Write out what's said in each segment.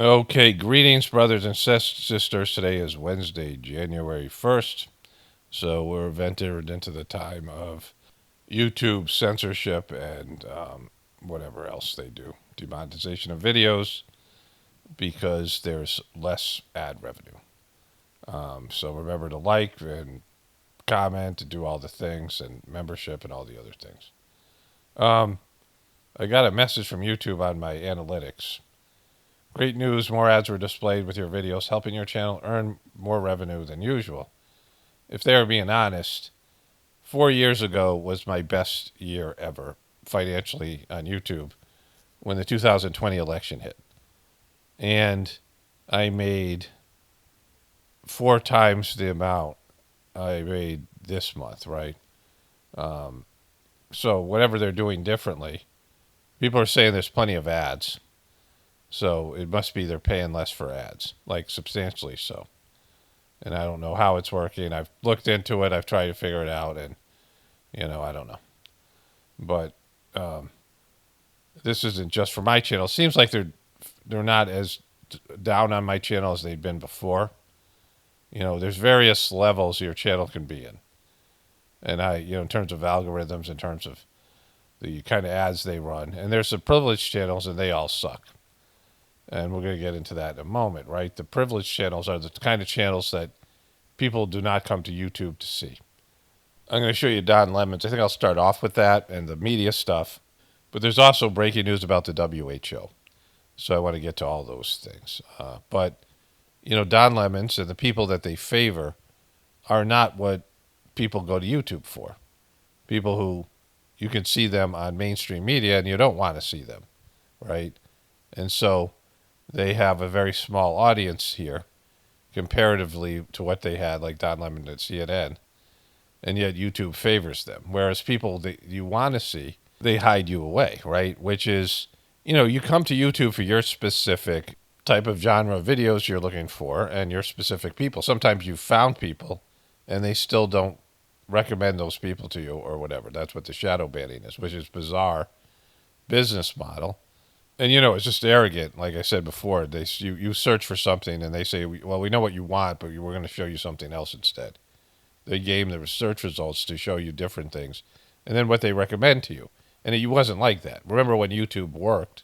Okay, greetings, brothers and sisters. Today is Wednesday, January 1st. So we're entered into the time of YouTube censorship and whatever else they do, demonetization of videos, because there's less ad revenue. So remember to like and comment and do all the things and membership and all the other things. I got a message from YouTube on my analytics. Great news, more ads were displayed with your videos, helping your channel earn more revenue than usual. If they are being honest, 4 years ago was my best year ever financially on YouTube when the 2020 election hit. And I made 4 times the amount I made this month, right? So whatever they're doing differently, people are saying there's plenty of ads. So it must be they're paying less for ads, like substantially so. And I don't know how it's working. I've looked into it. I've tried to figure it out, and I don't know. But this isn't just for my channel. It seems like they're not as down on my channel as they've been before. There's various levels your channel can be in, and in terms of algorithms, in terms of the kind of ads they run, and there's the privileged channels, and they all suck. And we're going to get into that in a moment, right? The privileged channels are the kind of channels that people do not come to YouTube to see. I'm going to show you Don Lemon's. I think I'll start off with that and the media stuff. But there's also breaking news about the WHO. So I want to get to all those things. But Don Lemon's and the people that they favor are not what people go to YouTube for. People who you can see them on mainstream media and you don't want to see them, right? And so they have a very small audience here comparatively to what they had, like Don Lemon at CNN, and yet YouTube favors them. Whereas people that you want to see, they hide you away, right? Which is, you come to YouTube for your specific type of genre of videos you're looking for and your specific people. Sometimes you've found people and they still don't recommend those people to you or whatever. That's what the shadow banning is, which is bizarre business model. And it's just arrogant. Like I said before, you search for something and they say, well, we know what you want, but we're going to show you something else instead. They game the search results to show you different things, and then what they recommend to you. And it wasn't like that. Remember when YouTube worked,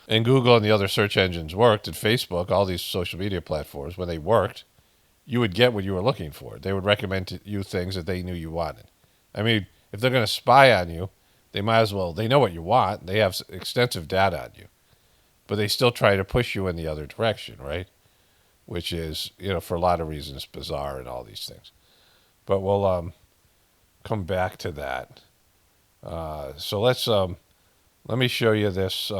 and Google and the other search engines worked, and Facebook, all these social media platforms, when they worked, you would get what you were looking for. They would recommend to you things that they knew you wanted. I mean, if they're going to spy on you, they might as well. They know what you want. They have extensive data on you. But they still try to push you in the other direction, right? Which is, for a lot of reasons, bizarre and all these things. But we'll come back to that. So let me show you this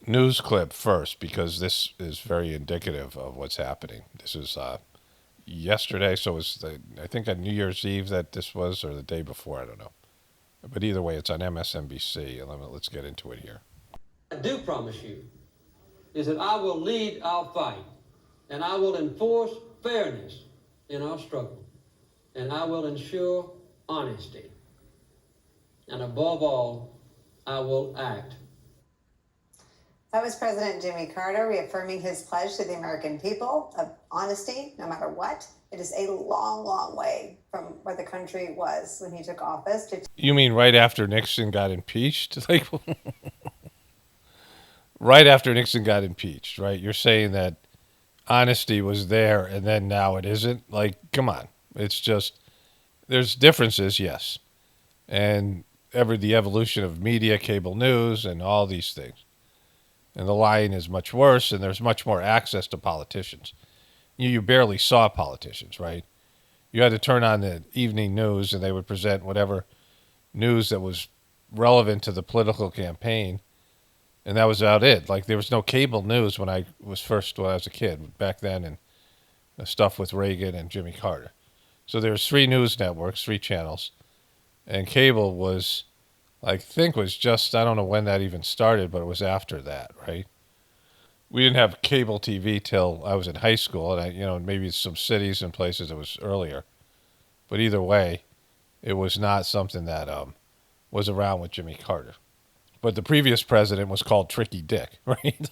news clip first, because this is very indicative of what's happening. This is yesterday, so it was I think on New Year's Eve that this was, or the day before, I don't know. But either way, it's on MSNBC, and let's get into it here. I do promise you is that I will lead our fight, and I will enforce fairness in our struggle, and I will ensure honesty, and above all, I will act. That was President Jimmy Carter reaffirming his pledge to the American people of honesty, no matter what. It is a long, long way from where the country was when he took office. You mean right after Nixon got impeached? Like, right after Nixon got impeached, right? You're saying that honesty was there and then now it isn't? Like, come on. It's just, there's differences, yes. And the evolution of media, cable news, and all these things. And the lying is much worse, and there's much more access to politicians. You barely saw politicians, right? You had to turn on the evening news, and they would present whatever news that was relevant to the political campaign, and that was about it. Like, there was no cable news when I was a kid, back then, and the stuff with Reagan and Jimmy Carter. So there was 3 news networks, 3 channels, and cable was, I think, was just, I don't know when that even started, but it was after that, right? We didn't have cable TV till I was in high school, and maybe some cities and places it was earlier. But either way, it was not something that was around with Jimmy Carter. But the previous president was called Tricky Dick, right?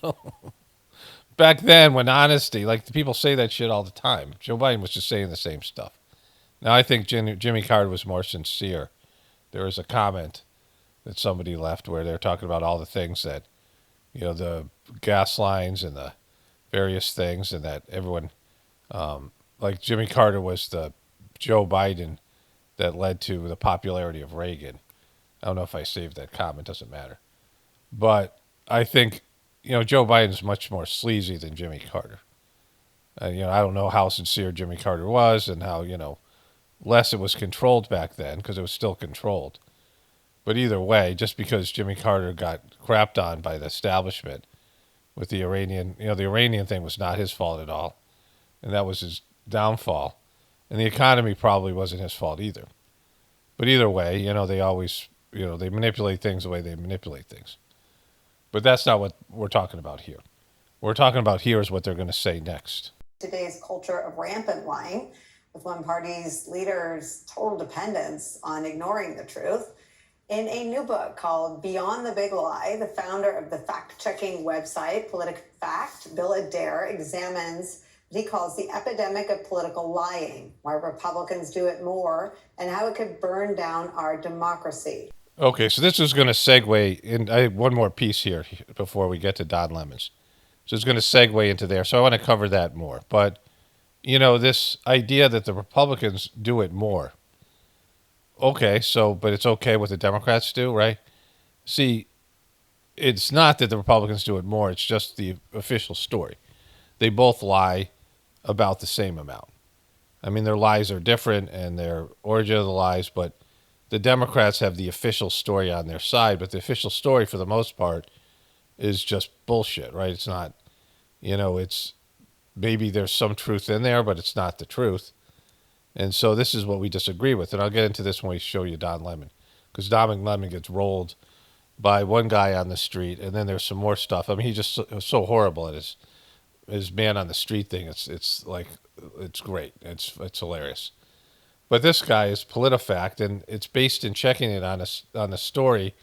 back then when honesty, like the people say that shit all the time. Joe Biden was just saying the same stuff. Now I think Jimmy Carter was more sincere. There was a comment that somebody left where they're talking about all the things that, the gas lines and the various things, and that everyone, like Jimmy Carter was the Joe Biden that led to the popularity of Reagan. I don't know if I saved that comment, doesn't matter. But I think, Joe Biden's much more sleazy than Jimmy Carter. I don't know how sincere Jimmy Carter was and how, less it was controlled back then because it was still controlled. But either way, just because Jimmy Carter got crapped on by the establishment with the Iranian, the Iranian thing was not his fault at all. And that was his downfall. And the economy probably wasn't his fault either. But either way, they always, they manipulate things the way they manipulate things. But that's not what we're talking about here. What we're talking about here is what they're going to say next. Today's culture of rampant lying, with one party's leaders' total dependence on ignoring the truth. In a new book called Beyond the Big Lie, the founder of the fact-checking website PolitiFact, Bill Adair, examines what he calls the epidemic of political lying, why Republicans do it more, and how it could burn down our democracy. Okay, so this is going to segue in. I have one more piece here before we get to Don Lemons. So it's going to segue into there. So I want to cover that more. But, this idea that the Republicans do it more. Okay, but it's okay what the Democrats do, right? See, it's not that the Republicans do it more. It's just the official story. They both lie about the same amount. I mean, their lies are different and their origin of the lies, but the Democrats have the official story on their side, but the official story, for the most part, is just bullshit, right? It's not, it's maybe there's some truth in there, but it's not the truth. And so this is what we disagree with. And I'll get into this when we show you Don Lemon, because Don Lemon gets rolled by one guy on the street, and then there's some more stuff. I mean, he's just so horrible at his man on the street thing. It's like, it's great. It's hilarious. But this guy is PolitiFact, and it's based in checking it on a story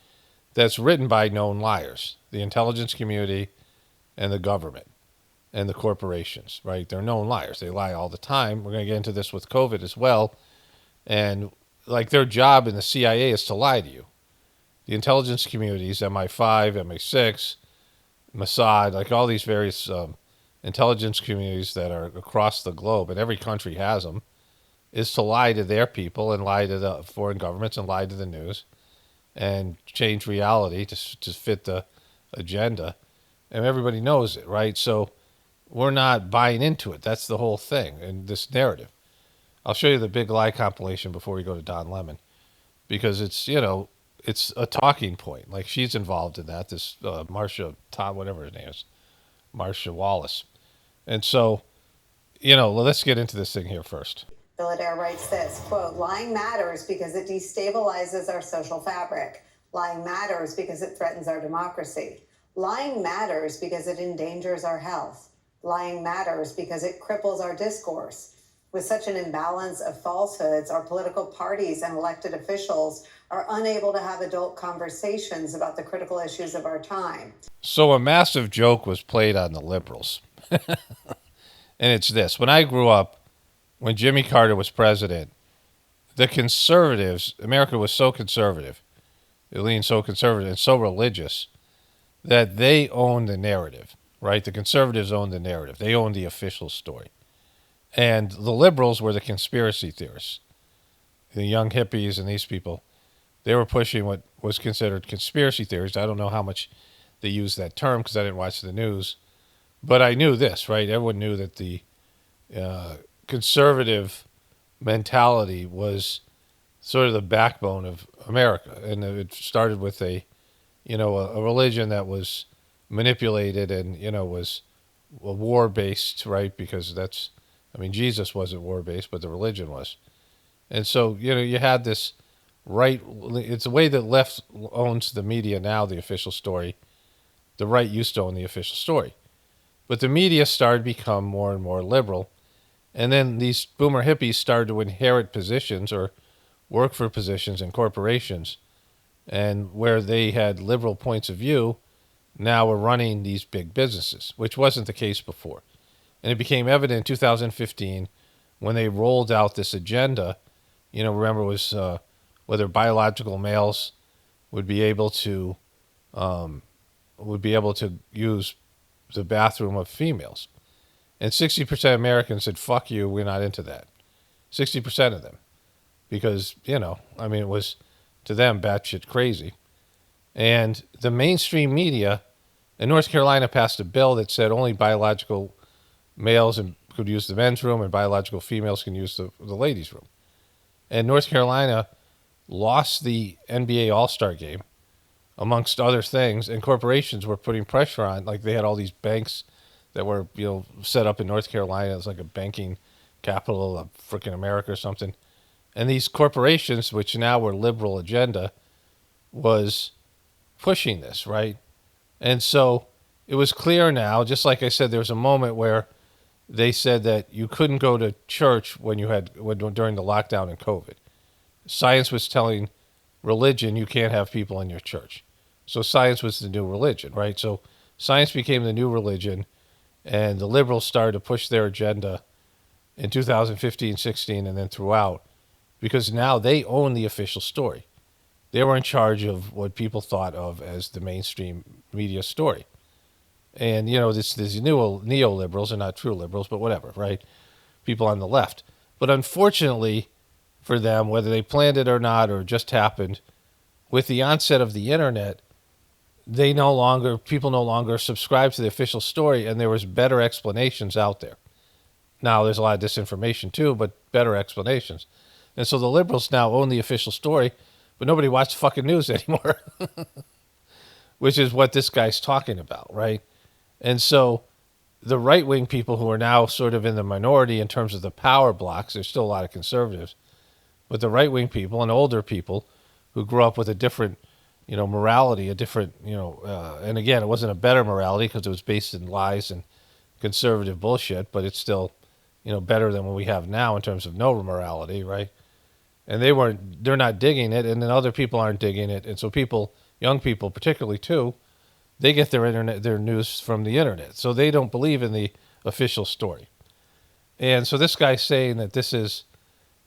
that's written by known liars, the intelligence community and the government and the corporations, right? They're known liars. They lie all the time. We're going to get into this with COVID as well. And like their job in the CIA is to lie to you. The intelligence communities, MI5, MI6, Mossad, like all these various intelligence communities that are across the globe, and every country has them, is to lie to their people and lie to the foreign governments and lie to the news and change reality to fit the agenda. And everybody knows it, right? So we're not buying into it. That's the whole thing in this narrative. I'll show you the big lie compilation before we go to Don Lemon, because it's, it's a talking point. Like she's involved in that, this Marsha, Tom, whatever her name is, Marsha Wallace. And so, let's get into this thing here first. Bill Adair writes this, quote, lying matters because it destabilizes our social fabric. Lying matters because it threatens our democracy. Lying matters because it endangers our health. Lying matters because it cripples our discourse. With such an imbalance of falsehoods, our political parties and elected officials are unable to have adult conversations about the critical issues of our time. So a massive joke was played on the liberals. And it's this. When I grew up, when Jimmy Carter was president, the conservatives, America was so conservative, it leaned so conservative and so religious that they owned the narrative, right? The conservatives owned the narrative. They owned the official story. And the liberals were the conspiracy theorists. The young hippies and these people, they were pushing what was considered conspiracy theories. I don't know how much they used that term because I didn't watch the news. But I knew this, right? Everyone knew that the conservative mentality was sort of the backbone of America. And it started with a religion that was manipulated and, was war-based, right? Because Jesus wasn't war-based, but the religion was. And so, you had this right, it's the way that left owns the media now, the official story. The right used to own the official story. But the media started to become more and more liberal. And then these boomer hippies started to inherit positions or work for positions in corporations. And where they had liberal points of view, now were running these big businesses, which wasn't the case before. And it became evident in 2015 when they rolled out this agenda. Remember, it was whether biological males would be able to use the bathroom of females. And 60% of Americans said, fuck you, we're not into that. 60% of them. Because, it was, to them, batshit crazy. And the mainstream media in North Carolina passed a bill that said only biological males could use the men's room and biological females can use the ladies' room. And North Carolina lost the NBA All-Star game, amongst other things, and corporations were putting pressure on. Like, they had all these banks that were, set up in North Carolina. It was like a banking capital of freaking America or something. And these corporations, which now were liberal agenda, was pushing this, right? And so it was clear now, just like I said, there was a moment where they said that you couldn't go to church during the lockdown and COVID. Science was telling religion you can't have people in your church. So science was the new religion, right? So science became the new religion, and the liberals started to push their agenda in 2015, 16, and then throughout, because now they own the official story. They were in charge of what people thought of as the mainstream media story. And, these new neoliberals are not true liberals, but whatever, right? People on the left. But unfortunately for them, whether they planned it or not, or just happened, with the onset of the internet, people no longer subscribe to the official story, and there was better explanations out there. Now, there's a lot of disinformation too, but better explanations. And so the liberals now own the official story, but nobody watches fucking news anymore, which is what this guy's talking about, right? And so the right-wing people who are now sort of in the minority in terms of the power blocks, there's still a lot of conservatives, but the right-wing people and older people who grew up with a different, morality, a different, and again, it wasn't a better morality because it was based in lies and conservative bullshit, but it's still, better than what we have now in terms of no morality, right? And they're not digging it, and then other people aren't digging it. And so young people particularly too, they get their news from the internet. So they don't believe in the official story. And so this guy's saying that this is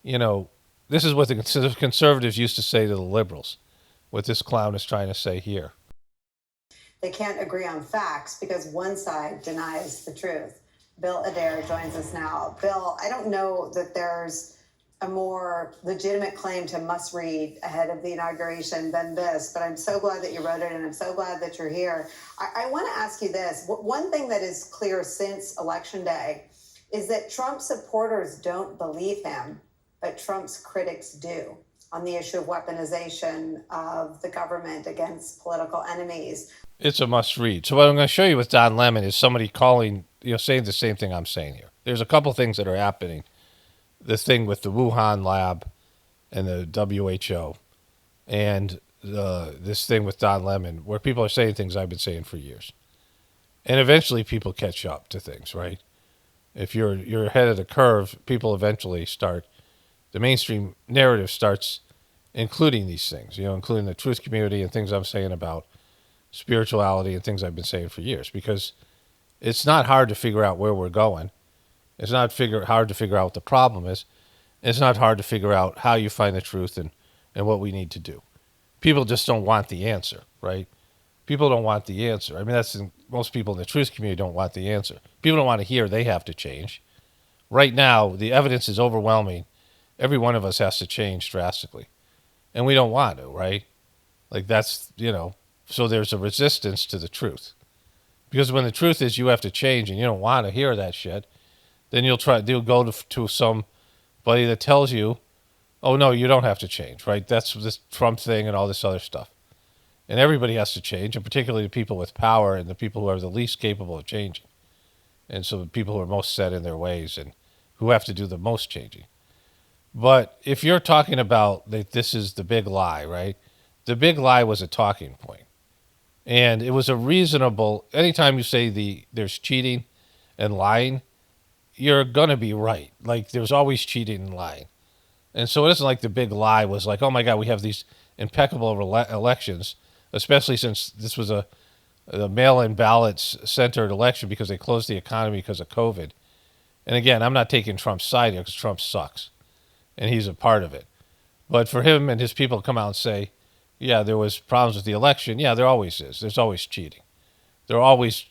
what the conservatives used to say to the liberals, what this clown is trying to say here. They can't agree on facts because one side denies the truth. Bill Adair joins us now. Bill, I don't know that there's a more legitimate claim to must read ahead of the inauguration than this, but I'm so glad that you wrote it, and I'm so glad that you're here. I want to ask you this. One thing that is clear since Election Day is that Trump supporters don't believe him, but Trump's critics do, on the issue of weaponization of the government against political enemies. It's a must read. So what I'm going to show you with Don Lemon is somebody calling, saying the same thing I'm saying here. There's a couple things that are happening. The thing with the Wuhan lab and the WHO, and this thing with Don Lemon, where people are saying things I've been saying for years. And eventually people catch up to things, right? If you're ahead of the curve, people eventually the mainstream narrative starts including these things, including the truth community and things I'm saying about spirituality and things I've been saying for years, because it's not hard to figure out where we're going. It's not hard to figure out what the problem is. It's not hard to figure out how you find the truth and what we need to do. People just don't want the answer, right? People don't want the answer. I mean, most people in the truth community don't want the answer. People don't want to hear they have to change. Right now, the evidence is overwhelming. Every one of us has to change drastically. And we don't want to, right? Like that's, so there's a resistance to the truth. Because when the truth is you have to change and you don't want to hear that shit, then you'll go to somebody that tells you, oh, no, you don't have to change, right? That's this Trump thing and all this other stuff. And everybody has to change, and particularly the people with power and the people who are the least capable of changing. And so the people who are most set in their ways and who have to do the most changing. But if you're talking about that this is the big lie, right? The big lie was a talking point. And it was a reasonable, anytime you say there's cheating and lying, you're going to be right. Like, there's always cheating and lying. And so it isn't like the big lie was like, oh my God, we have these impeccable elections, especially since this was a the mail-in ballots centered election because they closed the economy because of COVID. And again, I'm not taking Trump's side here because Trump sucks, and he's a part of it. But for him and his people to come out and say, yeah, there was problems with the election. Yeah, there always is. There's always cheating. They're always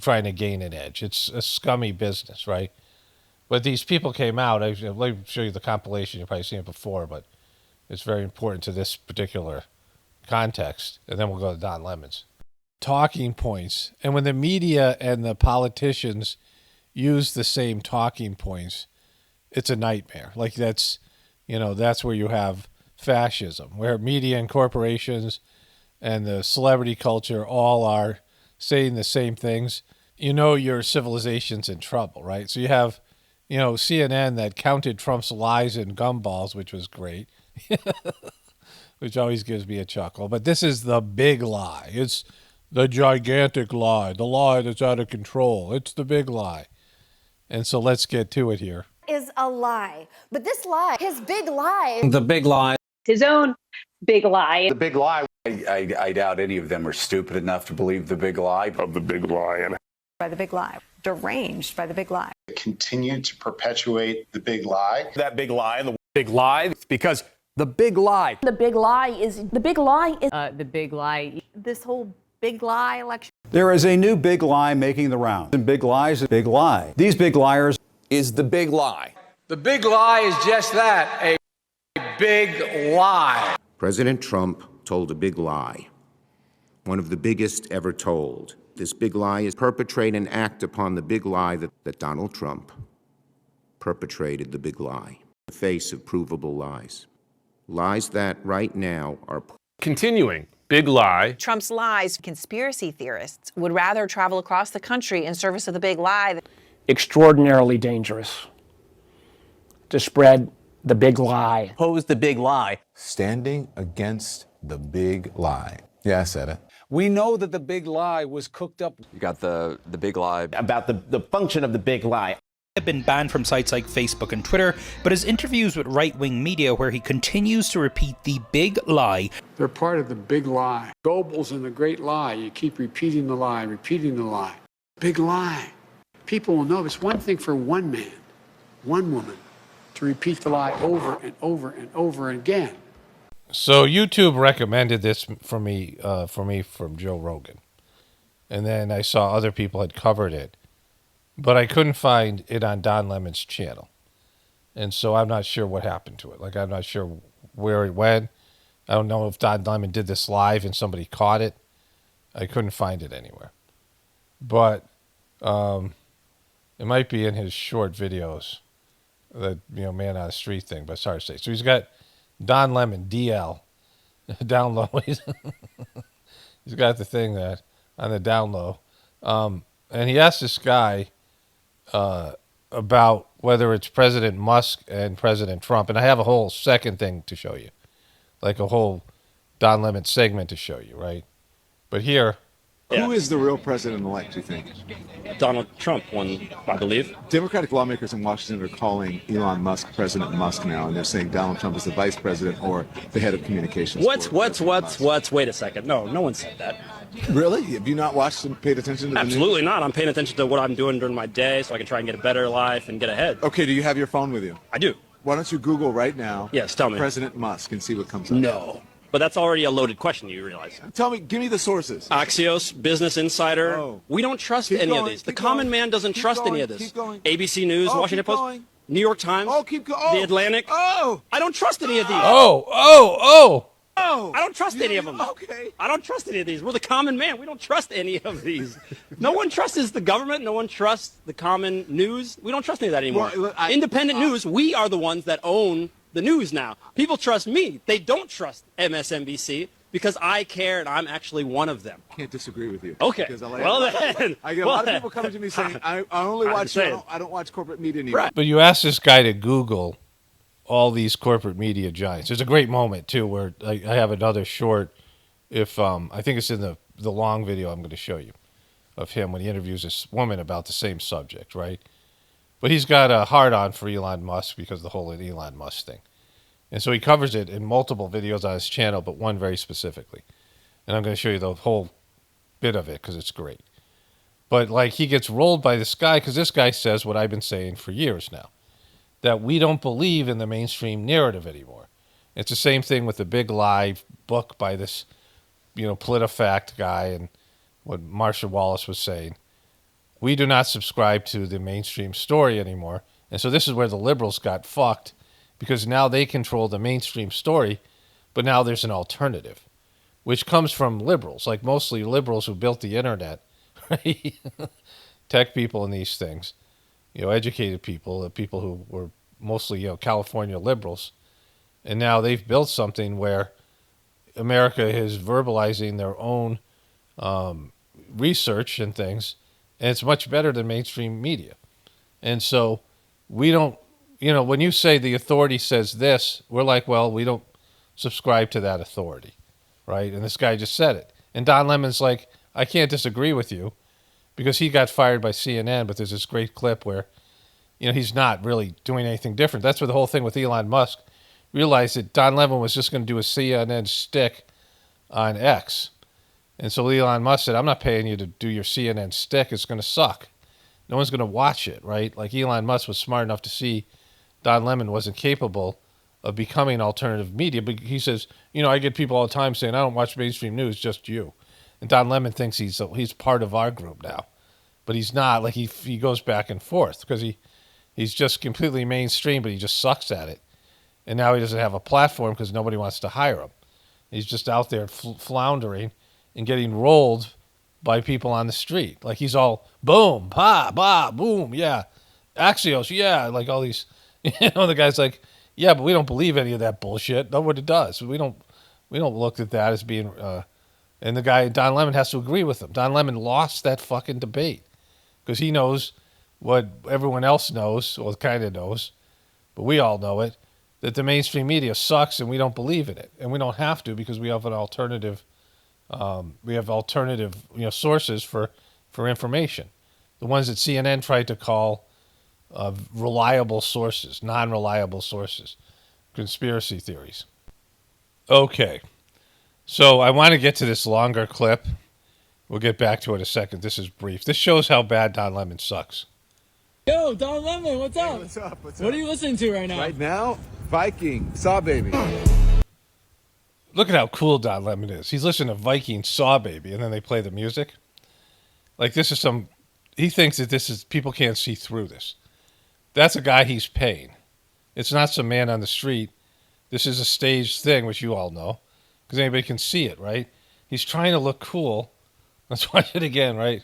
trying to gain an edge. It's a scummy business, right? But these people came out. Let me show you the compilation. You've probably seen it before, but it's very important to this particular context. And then we'll go to Don Lemon's talking points. And when the media and the politicians use the same talking points, it's a nightmare. Like that's where you have fascism, where media and corporations and the celebrity culture all are saying the same things. Your civilization's in trouble, right? So you have, CNN that counted Trump's lies in gumballs, which was great, which always gives me a chuckle. But this is the big lie. It's the gigantic lie, the lie that's out of control. It's the big lie. And so let's get to it here. Is a lie. But this lie, his big lie. The big lie. His own big lie. The big lie. I doubt any of them are stupid enough to believe the big lie. Of the big lie. By the big lie. Deranged by the big lie. Continue to perpetuate the big lie. That big lie and the big lie, because the big lie. The big lie is The big lie. this whole big lie election. There is a new big lie making the rounds. And big lies, a big lie. These big liars Is the big lie. The big lie is just that, a big lie. President Trump told a big lie, one of the biggest ever told. This big lie is perpetrate and act upon the big lie that Donald Trump perpetrated the big lie. The face of provable lies. Lies that right now are Continuing. Big lie. Trump's lies. Conspiracy theorists would rather travel across the country in service of the big lie. Extraordinarily dangerous to spread the big lie. Pose the big lie. Standing against the big lie. Yeah, I said it. We know that the big lie was cooked up. You got the big lie. About the function of the big lie. Have been banned from sites like Facebook and Twitter, but his interviews with right-wing media where he continues to repeat the big lie. They're part of the big lie. Goebbels and the great lie. You keep repeating the lie, repeating the lie. Big lie. People will know it's one thing for one man, one woman, to repeat the lie over and over and over again. So YouTube recommended this for me from Joe Rogan. And then I saw other people had covered it. But I couldn't find it on Don Lemon's channel. And so I'm not sure what happened to it. Like, I'm not sure where it went. I don't know if Don Lemon did this live and somebody caught it. I couldn't find it anywhere. But it might be in his short videos, the man on the street thing, but it's hard to say. So he's got Don Lemon, DL, down low. He's got the thing that on the down low. And he asked this guy about whether it's President Musk and President Trump. And I have a whole second thing to show you, like a whole Don Lemon segment to show you, right? But here... Who is the real president-elect, you think? Donald Trump won, I believe. Democratic lawmakers in Washington are calling Elon Musk President Musk now, and they're saying Donald Trump is the vice president or the head of communications. What's? Wait a second. No one said that. Really? Have you not watched and paid attention to the Absolutely not. I'm paying attention to what I'm doing during my day so I can try and get a better life and get ahead. Okay, do you have your phone with you? I do. Why don't you Google right now? Yes, tell me. President Musk and see what comes up. No. But that's already a loaded question, you realize. Tell me, give me the sources. Axios, Business Insider. Oh. We don't trust any of these. The common man doesn't trust any of this. Keep going. ABC News, Washington Post, New York Times, The Atlantic. Oh! I don't trust any of these. Oh! I don't trust any of them. Okay. I don't trust any of these. We're the common man. We don't trust any of these. No one trusts the government. No one trusts the common news. We don't trust any of that anymore. Well, Independent news, we are the ones that own the news now. People trust me. They don't trust MSNBC because I care and I'm actually one of them. I can't disagree with you. Okay. Well then. I get a lot of people coming to me saying, I only watch, I don't watch corporate media anymore. Right. But you ask this guy to Google all these corporate media giants. There's a great moment, too, where I have another short, if I think it's in the long video I'm going to show you, of him when he interviews this woman about the same subject, right? But he's got a hard-on for Elon Musk because of the whole Elon Musk thing. And so he covers it in multiple videos on his channel, but one very specifically. And I'm going to show you the whole bit of it because it's great. But like he gets rolled by this guy because this guy says what I've been saying for years now, that we don't believe in the mainstream narrative anymore. It's the same thing with the Big Lie book by this, PolitiFact guy and what Marcia Wallace was saying. We do not subscribe to the mainstream story anymore. And so this is where the liberals got fucked because now they control the mainstream story, but now there's an alternative, which comes from liberals, like mostly liberals who built the internet, right? Tech people and these things, educated people, people who were mostly, California liberals. And now they've built something where America is verbalizing their own research and things, and it's much better than mainstream media. And so we don't, when you say the authority says this, we're like, well, we don't subscribe to that authority, right? And this guy just said it. And Don Lemon's like, I can't disagree with you because he got fired by CNN, but there's this great clip where, he's not really doing anything different. That's what the whole thing with Elon Musk realized that Don Lemon was just going to do a CNN stick on X. And so Elon Musk said, I'm not paying you to do your CNN stick. It's going to suck. No one's going to watch it, right? Like Elon Musk was smart enough to see Don Lemon wasn't capable of becoming alternative media. But he says, I get people all the time saying, I don't watch mainstream news, just you. And Don Lemon thinks he's part of our group now. But he's not. Like he goes back and forth because he's just completely mainstream, but he just sucks at it. And now he doesn't have a platform because nobody wants to hire him. He's just out there floundering and getting rolled by people on the street. Like he's all boom, pa, ba, boom, yeah. Axios, yeah. Like all these, the guy's like, yeah, but we don't believe any of that bullshit. Nobody does. We don't look at that as being, and the guy, Don Lemon, has to agree with him. Don Lemon lost that fucking debate because he knows what everyone else knows, or kind of knows, but we all know it, that the mainstream media sucks and we don't believe in it. And we don't have to because we have an alternative. We have alternative, sources for information. The ones that CNN tried to call reliable sources, non-reliable sources, conspiracy theories. Okay, so I want to get to this longer clip. We'll get back to it in a second. This is brief. This shows how bad Don Lemon sucks. Yo, Don Lemon, what's up? Hey, what's up? What are you listening to right now? Right now, Viking, Saw Baby. Look at how cool Don Lemon is. He's listening to Viking Saw Baby, and then they play the music. Like this is he thinks that this is, people can't see through this. That's a guy he's paying. It's not some man on the street. This is a staged thing, which you all know, because anybody can see it, right? He's trying to look cool. Let's watch it again, right?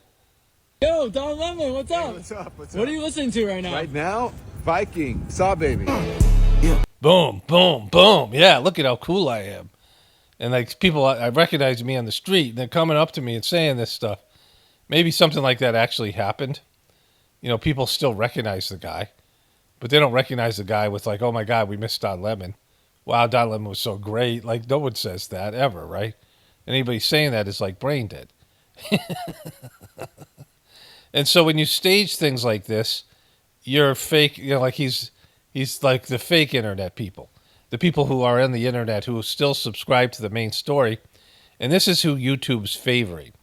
Yo, Don Lemon, what's up? Hey, what's up? What are you listening to right now? Right now, Viking, Saw Baby. Yeah. Boom, boom, boom. Yeah, look at how cool I am. And like people, I recognize me on the street, and they're coming up to me and saying this stuff. Maybe something like that actually happened. People still recognize the guy, but they don't recognize the guy with like, oh my God, we missed Don Lemon. Wow, Don Lemon was so great. Like no one says that ever, right? Anybody saying that is like brain dead. And so when you stage things like this, you're fake, like he's like the fake internet people. The people who are on the internet who still subscribe to the main story. And this is who YouTube's favoring.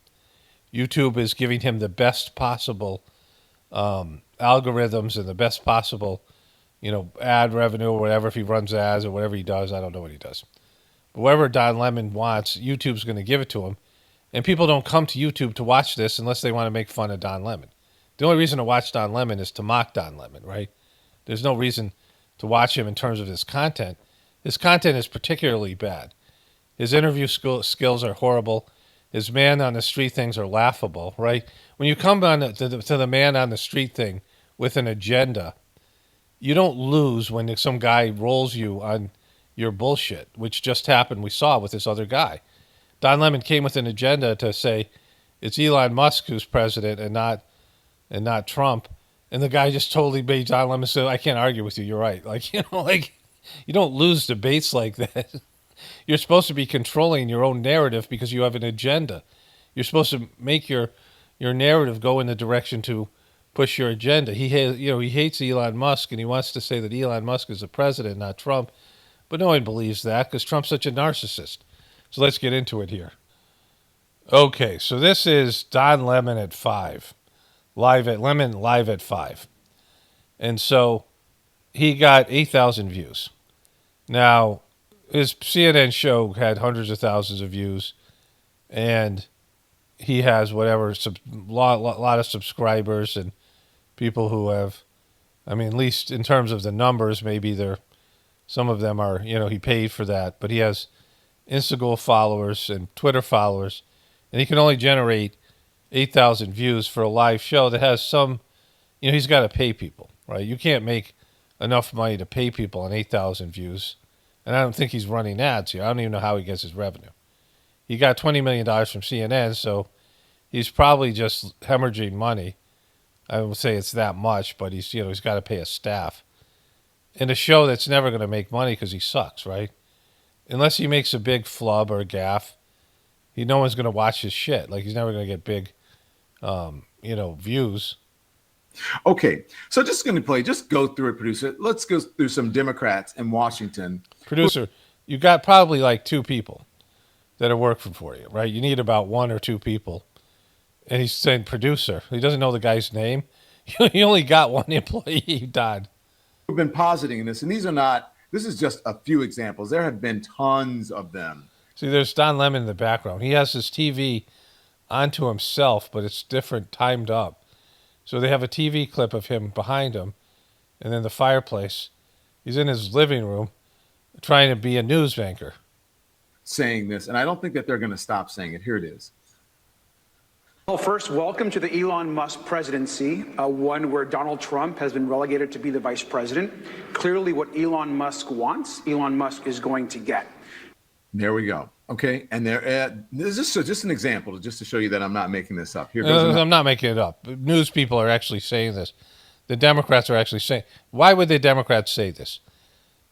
YouTube is giving him the best possible algorithms and the best possible, ad revenue or whatever, if he runs ads or whatever he does. I don't know what he does. But whatever Don Lemon wants, YouTube's going to give it to him. And people don't come to YouTube to watch this unless they want to make fun of Don Lemon. The only reason to watch Don Lemon is to mock Don Lemon, right? There's no reason to watch him in terms of his content. His content is particularly bad. His interview skills are horrible. His man on the street things are laughable, right? When you come on to the man on the street thing with an agenda, you don't lose when some guy rolls you on your bullshit, which just happened. We saw with this other guy. Don Lemon came with an agenda to say it's Elon Musk who's president and not Trump. And the guy just totally made Don Lemon say, I can't argue with you. You're right. Like, you don't lose debates like that. You're supposed to be controlling your own narrative because you have an agenda. You're supposed to make your narrative go in the direction to push your agenda. He hates Elon Musk and he wants to say that Elon Musk is the president, not Trump. But no one believes that because Trump's such a narcissist. So let's get into it here. Okay, so this is Don Lemon at 5. Lemon live at 5. And so he got 8,000 views. Now, his CNN show had hundreds of thousands of views, and he has whatever, lot of subscribers and people who have, I mean, at least in terms of the numbers, maybe some of them are, he paid for that, but he has Instagram followers and Twitter followers, and he can only generate 8,000 views for a live show that has some, he's got to pay people, right? You can't make enough money to pay people on 8,000 views, and I don't think he's running ads here. I don't even know how he gets his revenue. He got $20 million from CNN, so he's probably just hemorrhaging money. I would say it's that much, but he's got to pay a staff. In a show that's never going to make money because he sucks, right? Unless he makes a big flub or a gaffe, no one's going to watch his shit. Like, he's never going to get big, views. Okay, so just go through it, producer. Let's go through some Democrats in Washington. Producer, you got probably like 2 people that are working for you, right? You need about 1 or 2 people. And he's saying producer. He doesn't know the guy's name. He only got 1 employee. He died. We've been positing this, and this is just a few examples. There have been tons of them. See, there's Don Lemon in the background. He has his TV onto himself, but it's different, timed up. So they have a TV clip of him behind him, and then the fireplace. He's in his living room trying to be a news anchor. Saying this, and I don't think that they're going to stop saying it. Here it is. Well, first, welcome to the Elon Musk presidency, one where Donald Trump has been relegated to be the vice president. Clearly what Elon Musk wants, Elon Musk is going to get. There we go. Okay, and this is just an example, just to show you that I'm not making this up. Here goes I'm not making it up. News people are actually saying this. The Democrats are actually saying. Why would the Democrats say this?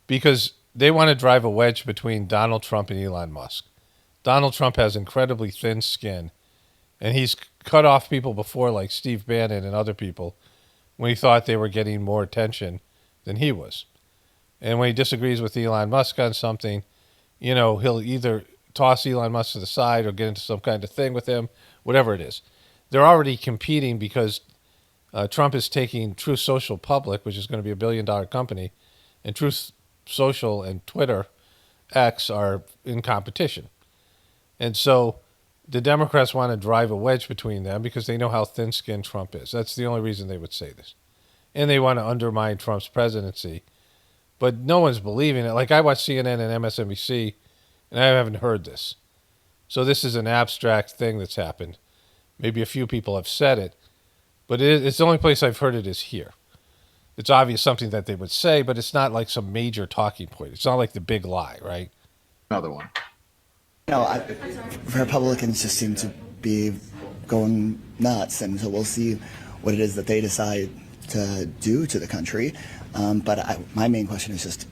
Because they want to drive a wedge between Donald Trump and Elon Musk. Donald Trump has incredibly thin skin, and he's cut off people before, like Steve Bannon and other people, when he thought they were getting more attention than he was. And when he disagrees with Elon Musk on something, he'll either toss Elon Musk to the side or get into some kind of thing with him, whatever it is. They're already competing because Trump is taking Truth Social public, which is going to be $1 billion company, and Truth Social and Twitter X are in competition. And so the Democrats want to drive a wedge between them because they know how thin-skinned Trump is. That's the only reason they would say this. And they want to undermine Trump's presidency. But no one's believing it. Like, I watch CNN and MSNBC, and I haven't heard this. So this is an abstract thing that's happened. Maybe a few people have said it, but it's the only place I've heard it is here. It's obvious something that they would say, but it's not like some major talking point. It's not like the big lie, right? Another one. Republicans just seem to be going nuts, and so we'll see what it is that they decide to do to the country. But my main question is just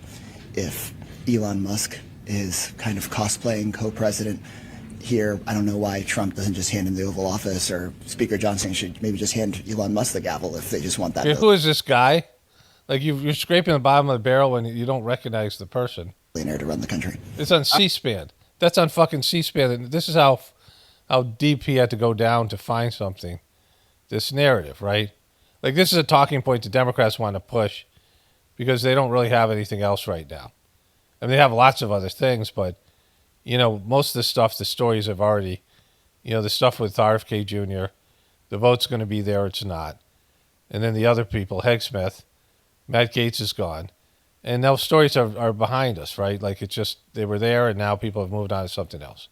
if Elon Musk is kind of cosplaying co-president here, I don't know why Trump doesn't just hand him the Oval Office, or Speaker Johnson should maybe just hand Elon Musk the gavel if they just want that. Who is this guy? Like, you're scraping the bottom of the barrel when you don't recognize the person. Billionaire to run the country. It's on C-SPAN. That's on fucking C-SPAN. And this is how deep he had to go down to find something. This narrative, right? Like, this is a talking point the Democrats want to push because they don't really have anything else right now. I mean, they have lots of other things, but, most of the stuff, the stories have already, the stuff with RFK Jr., the vote's going to be there, it's not. And then the other people, Hegsmith, Matt Gaetz is gone. And those stories are behind us, right? Like, it's just, they were there and now people have moved on to something else.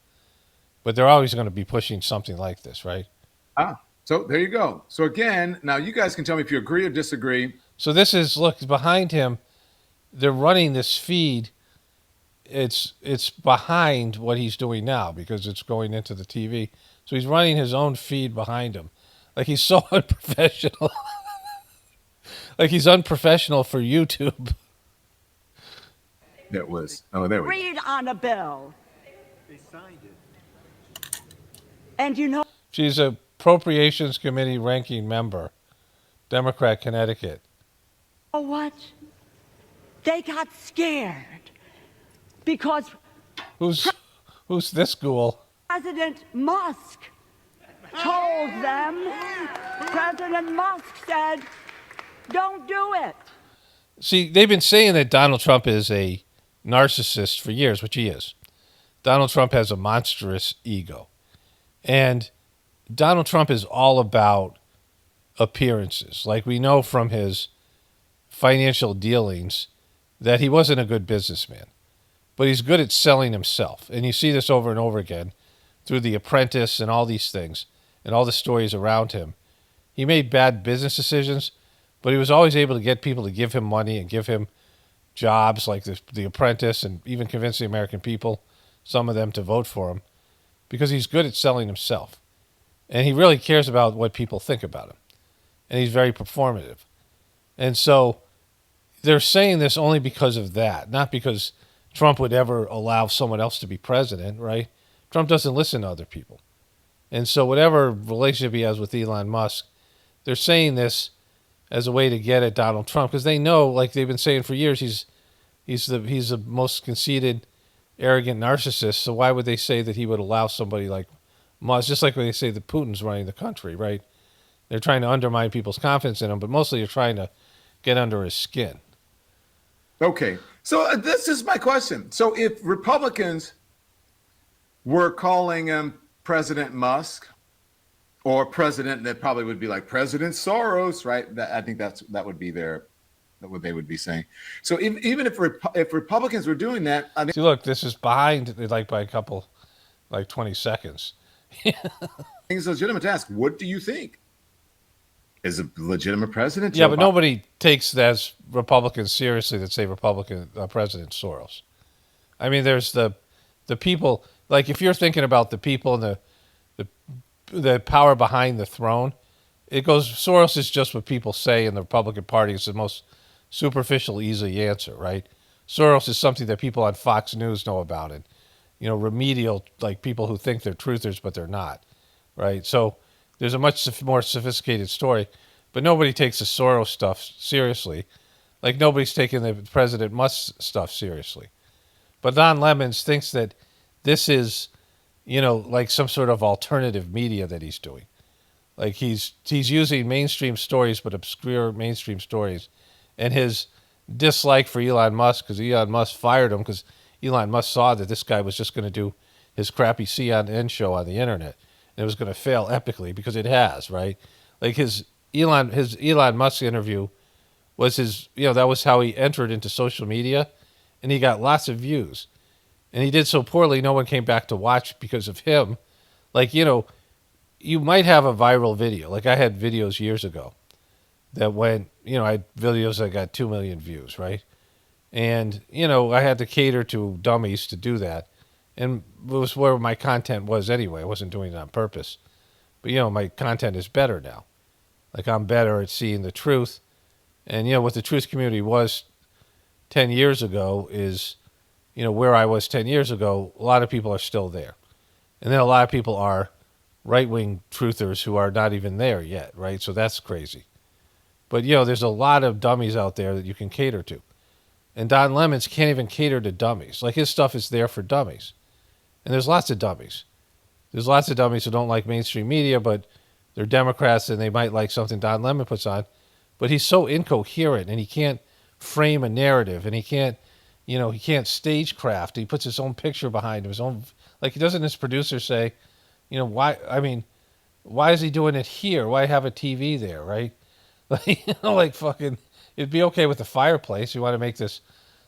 But they're always going to be pushing something like this, right? So there you go. So again, now you guys can tell me if you agree or disagree. So this is, look, behind him, they're running this feed. It's behind what he's doing now because it's going into the TV. So he's running his own feed behind him. Like, he's so unprofessional. Like, he's unprofessional for YouTube. There we go. Read on a bill. They signed it. And She's a Appropriations Committee ranking member, Democrat, Connecticut. What? They got scared because who's this ghoul? President Musk told them, President Musk said, don't do it. See, they've been saying that Donald Trump is a narcissist for years, which he is. Donald Trump has a monstrous ego. And Donald Trump is all about appearances. Like we know from his financial dealings that he wasn't a good businessman. But he's good at selling himself. And you see this over and over again through The Apprentice and all these things and all the stories around him. He made bad business decisions, but he was always able to get people to give him money and give him jobs like the Apprentice, and even convince the American people, some of them, to vote for him, because he's good at selling himself. And he really cares about what people think about him. And he's very performative. And so they're saying this only because of that, not because Trump would ever allow someone else to be president, right? Trump doesn't listen to other people. And so whatever relationship he has with Elon Musk, they're saying this as a way to get at Donald Trump, because they know, like they've been saying for years, he's the most conceited, arrogant narcissist. So why would they say that he would allow somebody like Musk? Just like when they say that Putin's running the country, right? They're trying to undermine people's confidence in him, but mostly they're trying to get under his skin. Okay, so this is my question. So if Republicans were calling him President Musk, or president, that probably would be like President Soros, right? I think that would be what they would be saying. So even if Republicans were doing that, I think. See, look, this is behind like by a couple, like 20 seconds. It's legitimate to ask, what do you think? Is a legitimate president? Yeah, but nobody takes as Republicans seriously that say Republican President Soros. I mean, there's the people. Like if you're thinking about the people and the power behind the throne, it goes. Soros is just what people say in the Republican Party. It's the most superficial, easy answer, right? Soros is something that people on Fox News know about, and remedial, like people who think they're truthers but they're not, right? So there's a much more sophisticated story, but nobody takes the Soros stuff seriously, like nobody's taking the President Musk stuff seriously. But Don Lemons thinks that this is, like some sort of alternative media that he's doing. Like he's using mainstream stories, but obscure mainstream stories. And his dislike for Elon Musk, because Elon Musk fired him, because Elon Musk saw that this guy was just going to do his crappy CNN show on the internet. And it was going to fail epically, because it has, right? Like his Elon Musk interview was that was how he entered into social media, and he got lots of views. And he did so poorly, no one came back to watch because of him. Like, you might have a viral video. Like I had videos years ago that went, I had videos that got 2 million views, right? And, I had to cater to dummies to do that. And it was where my content was anyway. I wasn't doing it on purpose. But, my content is better now. Like I'm better at seeing the truth. And, what the truth community was 10 years ago is, where I was 10 years ago, a lot of people are still there. And then a lot of people are right-wing truthers who are not even there yet, right? So that's crazy. But, there's a lot of dummies out there that you can cater to. And Don Lemons can't even cater to dummies. Like his stuff is there for dummies. And there's lots of dummies. There's lots of dummies who don't like mainstream media, but they're Democrats and they might like something Don Lemon puts on. But he's so incoherent, and he can't frame a narrative, and he can't stagecraft. He puts his own picture behind him, his own, like, doesn't his producer say, why is he doing it here? Why have a TV there, right? Like fucking, it'd be okay with the fireplace. You want to make this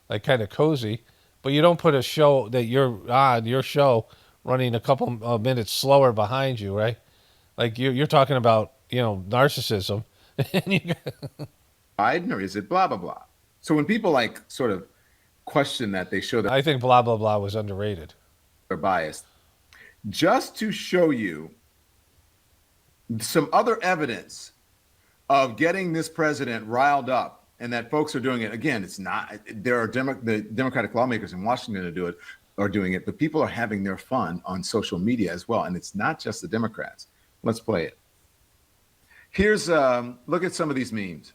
like kind of cozy, but you don't put a show that you're on, your show, running a couple of minutes slower behind you, right? Like you're talking about, narcissism. Biden, or is it blah, blah, blah? So when people like sort of question that, they show that I think blah, blah, blah was underrated. They're biased. Just to show you some other evidence of getting this president riled up, and that folks are doing it. Again, it's not, there are the Democratic lawmakers in Washington are doing it, but people are having their fun on social media as well. And it's not just the Democrats. Let's play it. Here's, look at some of these memes.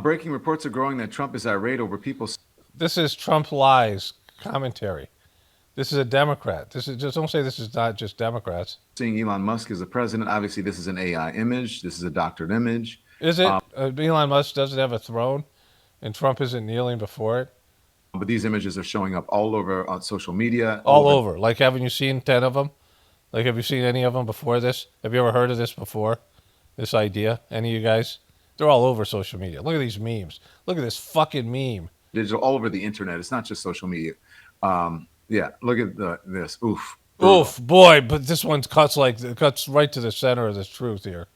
Breaking reports are growing that Trump is irate over people. This is Trump lies commentary. This is a Democrat. This is just don't say this is not just Democrats. Seeing Elon Musk as the president, obviously this is an AI image. This is a doctored image. Is it? Elon Musk doesn't have a throne, and Trump isn't kneeling before it. But these images are showing up all over on social media. All over. Like, haven't you seen 10 of them? Like, have you seen any of them before this? Have you ever heard of this before? This idea? Any of you guys? They're all over social media. Look at these memes. Look at this fucking meme. Digital, all over the internet. It's not just social media. Yeah, look at this. Oof. Oof, boy, but this one cuts right to the center of the truth here.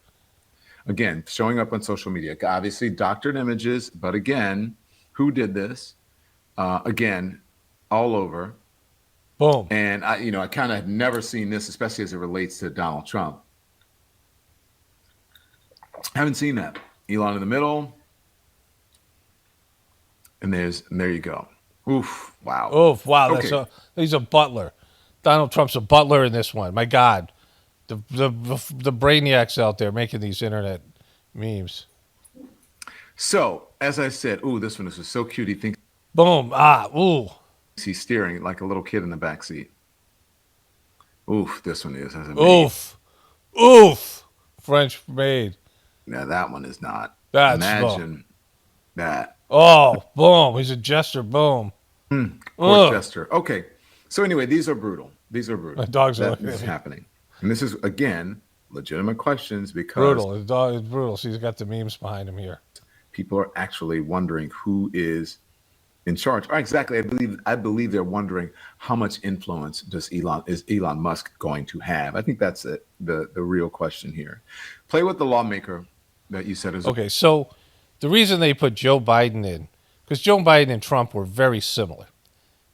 Again, showing up on social media. Obviously, doctored images, but again, who did this? Again, all over. Boom. And I kind of never seen this, especially as it relates to Donald Trump. Haven't seen that. Elon in the middle. And there you go. Oof. Wow. Oof. Wow. Okay. He's a butler. Donald Trump's a butler in this one. My God. The brainiacs out there making these internet memes. So, as I said, this one is so cute. He thinks. Boom. Ooh. He's steering like a little kid in the backseat. Oof. This one is. Oof. Oof. French made. Now that one is not. Imagine that. Oh, boom. He's a jester. Boom. Court jester. Okay. So anyway, these are brutal. My dogs are this is happening. And this is, again, legitimate questions because... Brutal. His dog is brutal. So he's got the memes behind him here. People are actually wondering who is in charge. Exactly. I believe they're wondering how much influence is Elon Musk going to have? I think that's the real question here. Play with the lawmaker that you said is... Okay, so the reason they put Joe Biden in, because Joe Biden and Trump were very similar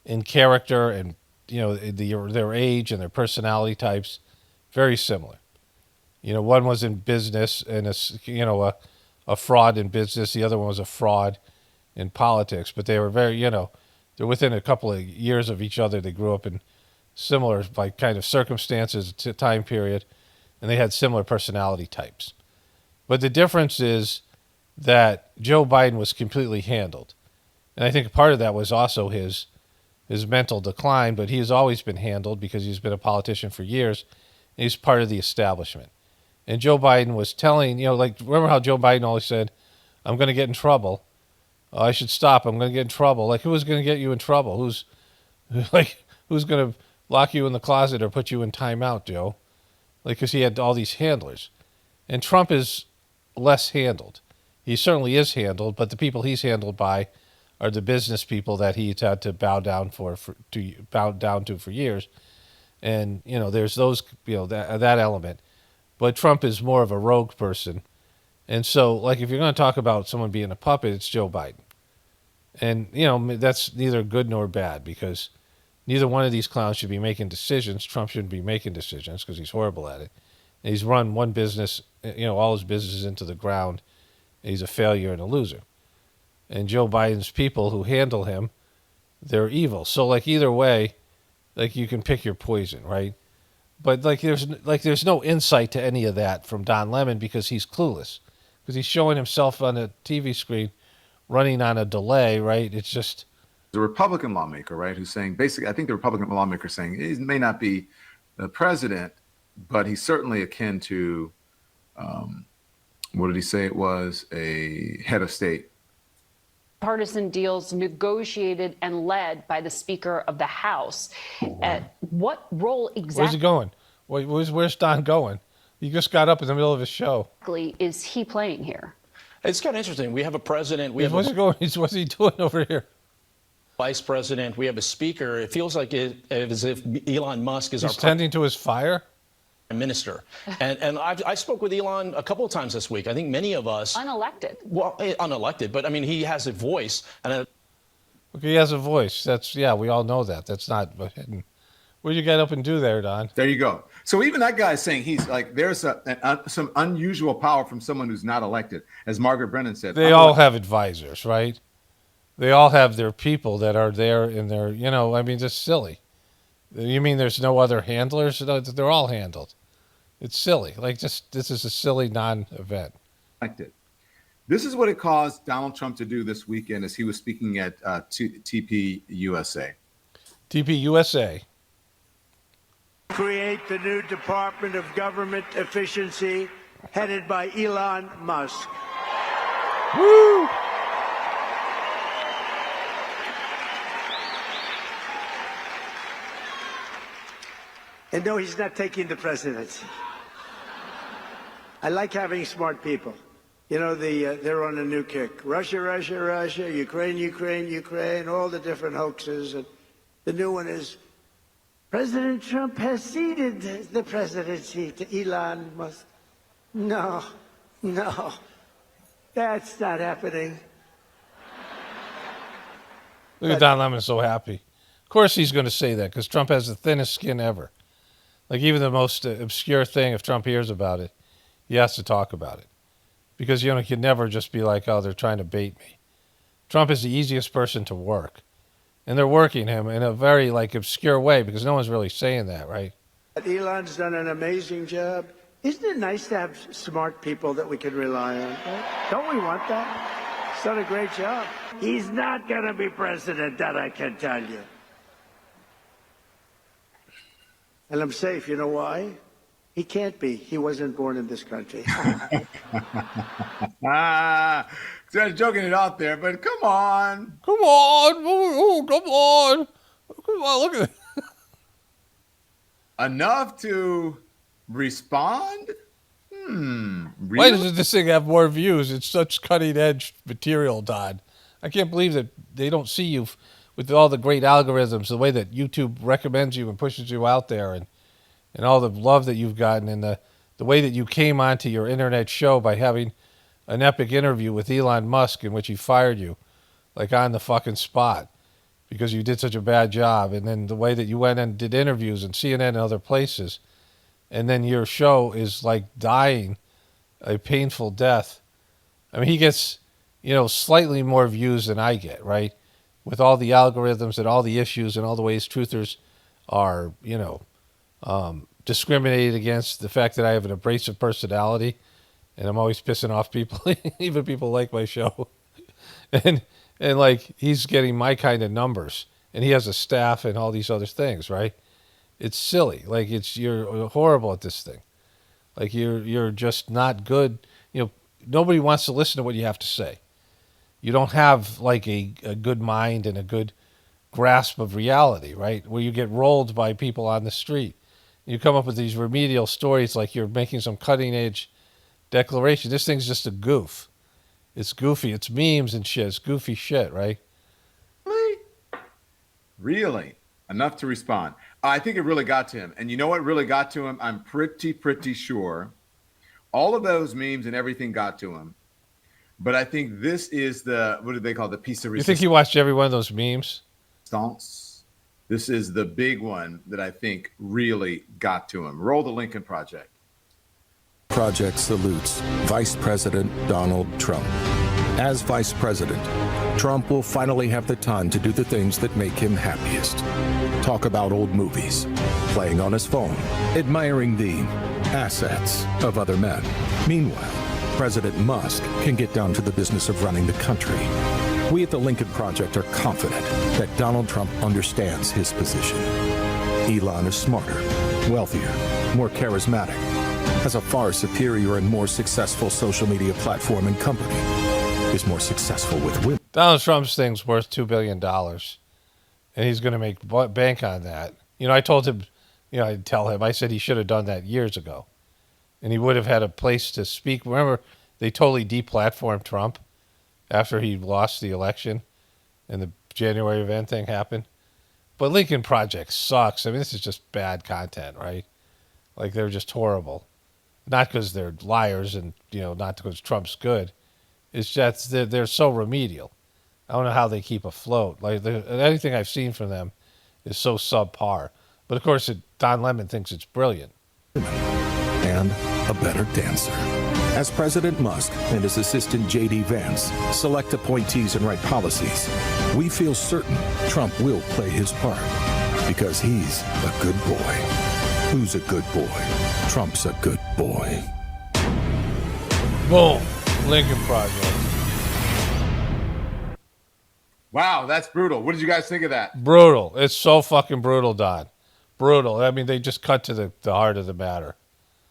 in character and their age and their personality types, very similar. One was in business and a fraud in business. The other one was a fraud in politics. But they were very, they're within a couple of years of each other. They grew up in similar, like, kind of circumstances, time period, and they had similar personality types. But the difference is that Joe Biden was completely handled, and I think part of that was also his mental decline, but he has always been handled because he's been a politician for years. And he's part of the establishment. And Joe Biden was telling, remember how Joe Biden always said, I'm going to get in trouble. I should stop. I'm going to get in trouble. Like, who is going to get you in trouble? Who's going to lock you in the closet or put you in timeout, Joe? Like, because he had all these handlers. And Trump is less handled. He certainly is handled, but the people he's handled by are the business people that he's had to bow down to for years. And, there's those, that element. But Trump is more of a rogue person. And so, like, if you're going to talk about someone being a puppet, it's Joe Biden. And, that's neither good nor bad because neither one of these clowns should be making decisions. Trump shouldn't be making decisions because he's horrible at it. And he's run one business, all his businesses into the ground. And he's a failure and a loser. And Joe Biden's people who handle him, they're evil. So, like, either way, like, you can pick your poison, right? But there's no insight to any of that from Don Lemon because he's clueless. Because he's showing himself on a TV screen running on a delay, right? It's just... The Republican lawmaker, right, who's saying, basically, I think the Republican lawmaker is saying he may not be the president, but he's certainly akin to, what did he say it was? A head of state. Partisan deals negotiated and led by the Speaker of the House. What role exactly? Where's he going? Where's Don going? He just got up in the middle of his show. Is he playing here? It's kind of interesting. We have a president. What's he doing over here? Vice president. We have a speaker. It feels like as if Elon Musk is He's tending to his fire. Minister. And I spoke with Elon a couple of times this week. I think many of us... Unelected. Well, unelected, but I mean, he has a voice. And he has a voice. We all know that. That's not hidden. What did you get up and do there, Don? There you go. So even that guy is saying he's like, there's some unusual power from someone who's not elected. As Margaret Brennan said. They all have advisors, right? They all have their people that are there in their, just silly. You mean there's no other handlers? They're all handled. It's silly. This is a silly non-event. This is what it caused Donald Trump to do this weekend as he was speaking at TP USA. TP USA. create the new Department of Government Efficiency headed by Elon Musk. Woo! And no, he's not taking the presidency. I like having smart people. You know, they're on a new kick. Russia, Russia, Russia, Ukraine, Ukraine, Ukraine, all the different hoaxes. And the new one is, President Trump has ceded the presidency to Elon Musk. No, no, that's not happening. Look at Don Lemon so happy. Of course he's going to say that because Trump has the thinnest skin ever. Like even the most obscure thing, if Trump hears about it, he has to talk about it. Because, you know, he can never just be like, oh, they're trying to bait me. Trump is the easiest person to work. And they're working him in a very, like, obscure way because no one's really saying that, right? Elon's done an amazing job. Isn't it nice to have smart people that we can rely on? Right? Don't we want that? He's done a great job. He's not going to be president, that I can tell you. And I'm safe. You know why? He can't be. He wasn't born in this country. Just joking it out there, but come on. Come on. Oh, come on. Come on, look at it. Enough to respond? Really? Why doesn't this thing have more views? It's such cutting-edge material, Don. I can't believe that they don't see you with all the great algorithms, the way that YouTube recommends you and pushes you out there, and all the love that you've gotten, and the way that you came onto your internet show by having an epic interview with Elon Musk in which he fired you, like on the fucking spot, because you did such a bad job. And then the way that you went and did interviews in CNN and other places, and then your show is like dying a painful death. I mean, he gets, you know, slightly more views than I get, right? With all the algorithms and all the issues and all the ways truthers are, you know, discriminated against, the fact that I have an abrasive personality and I'm always pissing off people, even people like my show. and like he's getting my kind of numbers, and he has a staff and all these other things, right? It's silly. Like you're horrible at this thing. Like you're just not good. You know, nobody wants to listen to what you have to say. You don't have like a good mind and a good grasp of reality, right? Where you get rolled by people on the street. You come up with these remedial stories like you're making some cutting edge declaration. This thing's just a goof. It's goofy. It's memes and shit. It's goofy shit, right? Really? Enough to respond. I think it really got to him. And you know what really got to him? I'm pretty sure all of those memes and everything got to him. But I think this is what do they call it? The piece of resistance. You think he watched every one of those memes? This is the big one that I think really got to him. Roll the Lincoln Project. Project salutes Vice President Donald Trump. As Vice President, Trump will finally have the time to do the things that make him happiest. Talk about old movies, playing on his phone, admiring the assets of other men. Meanwhile, President Musk can get down to the business of running the country. We at the Lincoln Project are confident that Donald Trump understands his position. Elon is smarter, wealthier, more charismatic, has a far superior and more successful social media platform and company, is more successful with women. Donald Trump's thing's worth $2 billion, and he's going to make bank on that. You know, I told him, you know, I'd tell him, I said he should have done that years ago, and he would have had a place to speak. Remember, they totally deplatformed Trump after he lost the election and the January event thing happened. But Lincoln Project sucks. I mean, this is just bad content, right? Like, they're just horrible. Not because they're liars and, you know, not because Trump's good. It's just they're so remedial. I don't know how they keep afloat. Like, anything I've seen from them is so subpar. But, of course, Don Lemon thinks it's brilliant. And a better dancer. As President Musk and his assistant J.D. Vance select appointees and write policies, we feel certain Trump will play his part because he's a good boy. Who's a good boy? Trump's a good boy. Boom. Lincoln Project. Wow, that's brutal. What did you guys think of that? Brutal. It's so fucking brutal, Don. brutal. I mean, they just cut to the heart of the matter.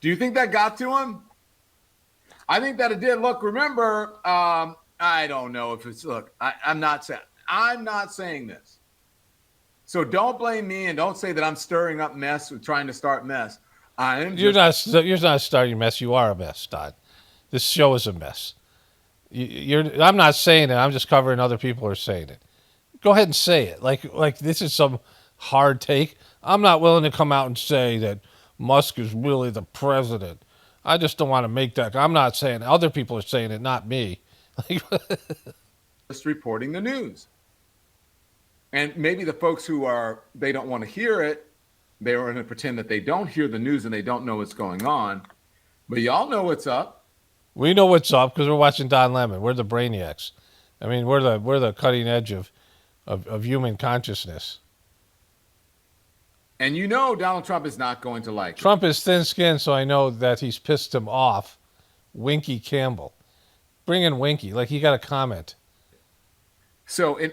Do you think that got to him? I think that it did. Look, remember, I don't know if it's, look, I'm not saying this. So don't blame me and don't say that I'm stirring up mess or trying to start mess. You're not starting a mess. You are a mess, Todd. This show is a mess. I'm not saying it. I'm just covering other people who are saying it. Go ahead and say it. Like this is some hard take. I'm not willing to come out and say that Musk is really the president. I just don't want to make that. I'm not saying it. Other people are saying it, not me. Just reporting the news. And maybe the folks they don't want to hear it. They are going to pretend that they don't hear the news and they don't know what's going on. But y'all know what's up. We know what's up because we're watching Don Lemon. We're the brainiacs. I mean, we're the cutting edge of human consciousness. And you know Donald Trump is not going to like it. Trump is thin-skinned, so I know that he's pissed him off. Winky Campbell. Bring in Winky. Like, he got a comment. So, if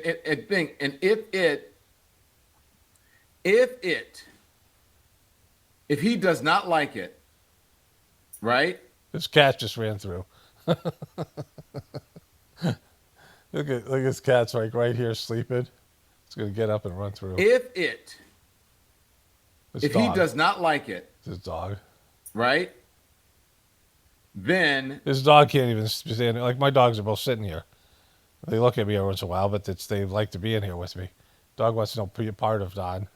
he does not like it, right? This cat just ran through. Look at this cat's like right here sleeping. It's gonna get up and run through. If he does not like it, his dog, right? Then his dog can't even stand. Like, my dogs are both sitting here. They look at me every once in a while, but they like to be in here with me. Dog wants to be a part of Don.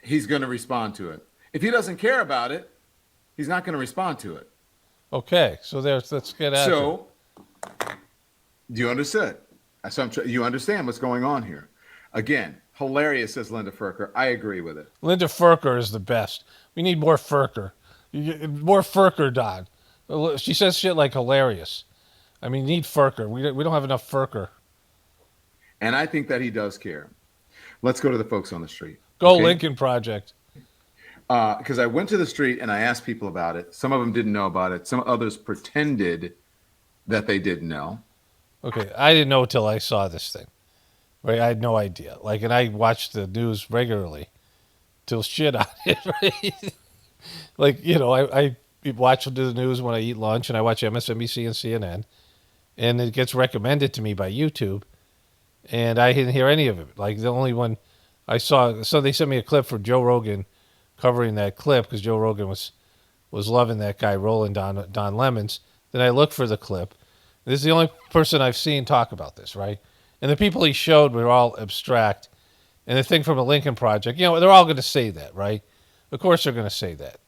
He's going to respond to it. If he doesn't care about it, he's not going to respond to it. Okay, so let's get at it. So, do you understand? You understand what's going on here? Again, hilarious, says Linda Furker. I agree with it. Linda Furker is the best. We need more Furker. More Furker, Don. She says shit like hilarious. I mean, need Furker. We don't have enough Furker. And I think that he does care. Let's go to the folks on the street. Go, okay? Lincoln Project. Because I went to the street and I asked people about it. Some of them didn't know about it. Some others pretended that they didn't know. Okay, I didn't know till I saw this thing. Right, I had no idea. Like, and I watched the news regularly till shit on it. Right, like, you know, I watch the news when I eat lunch, and I watch MSNBC and CNN, and it gets recommended to me by YouTube, and I didn't hear any of it. Like, the only one I saw, so they sent me a clip for Joe Rogan covering that clip because Joe Rogan was loving that guy rolling Don Lemons. Then I looked for the clip. This is the only person I've seen talk about this, right? And the people he showed were all abstract. And the thing from the Lincoln Project, you know, they're all going to say that, right? Of course they're going to say that.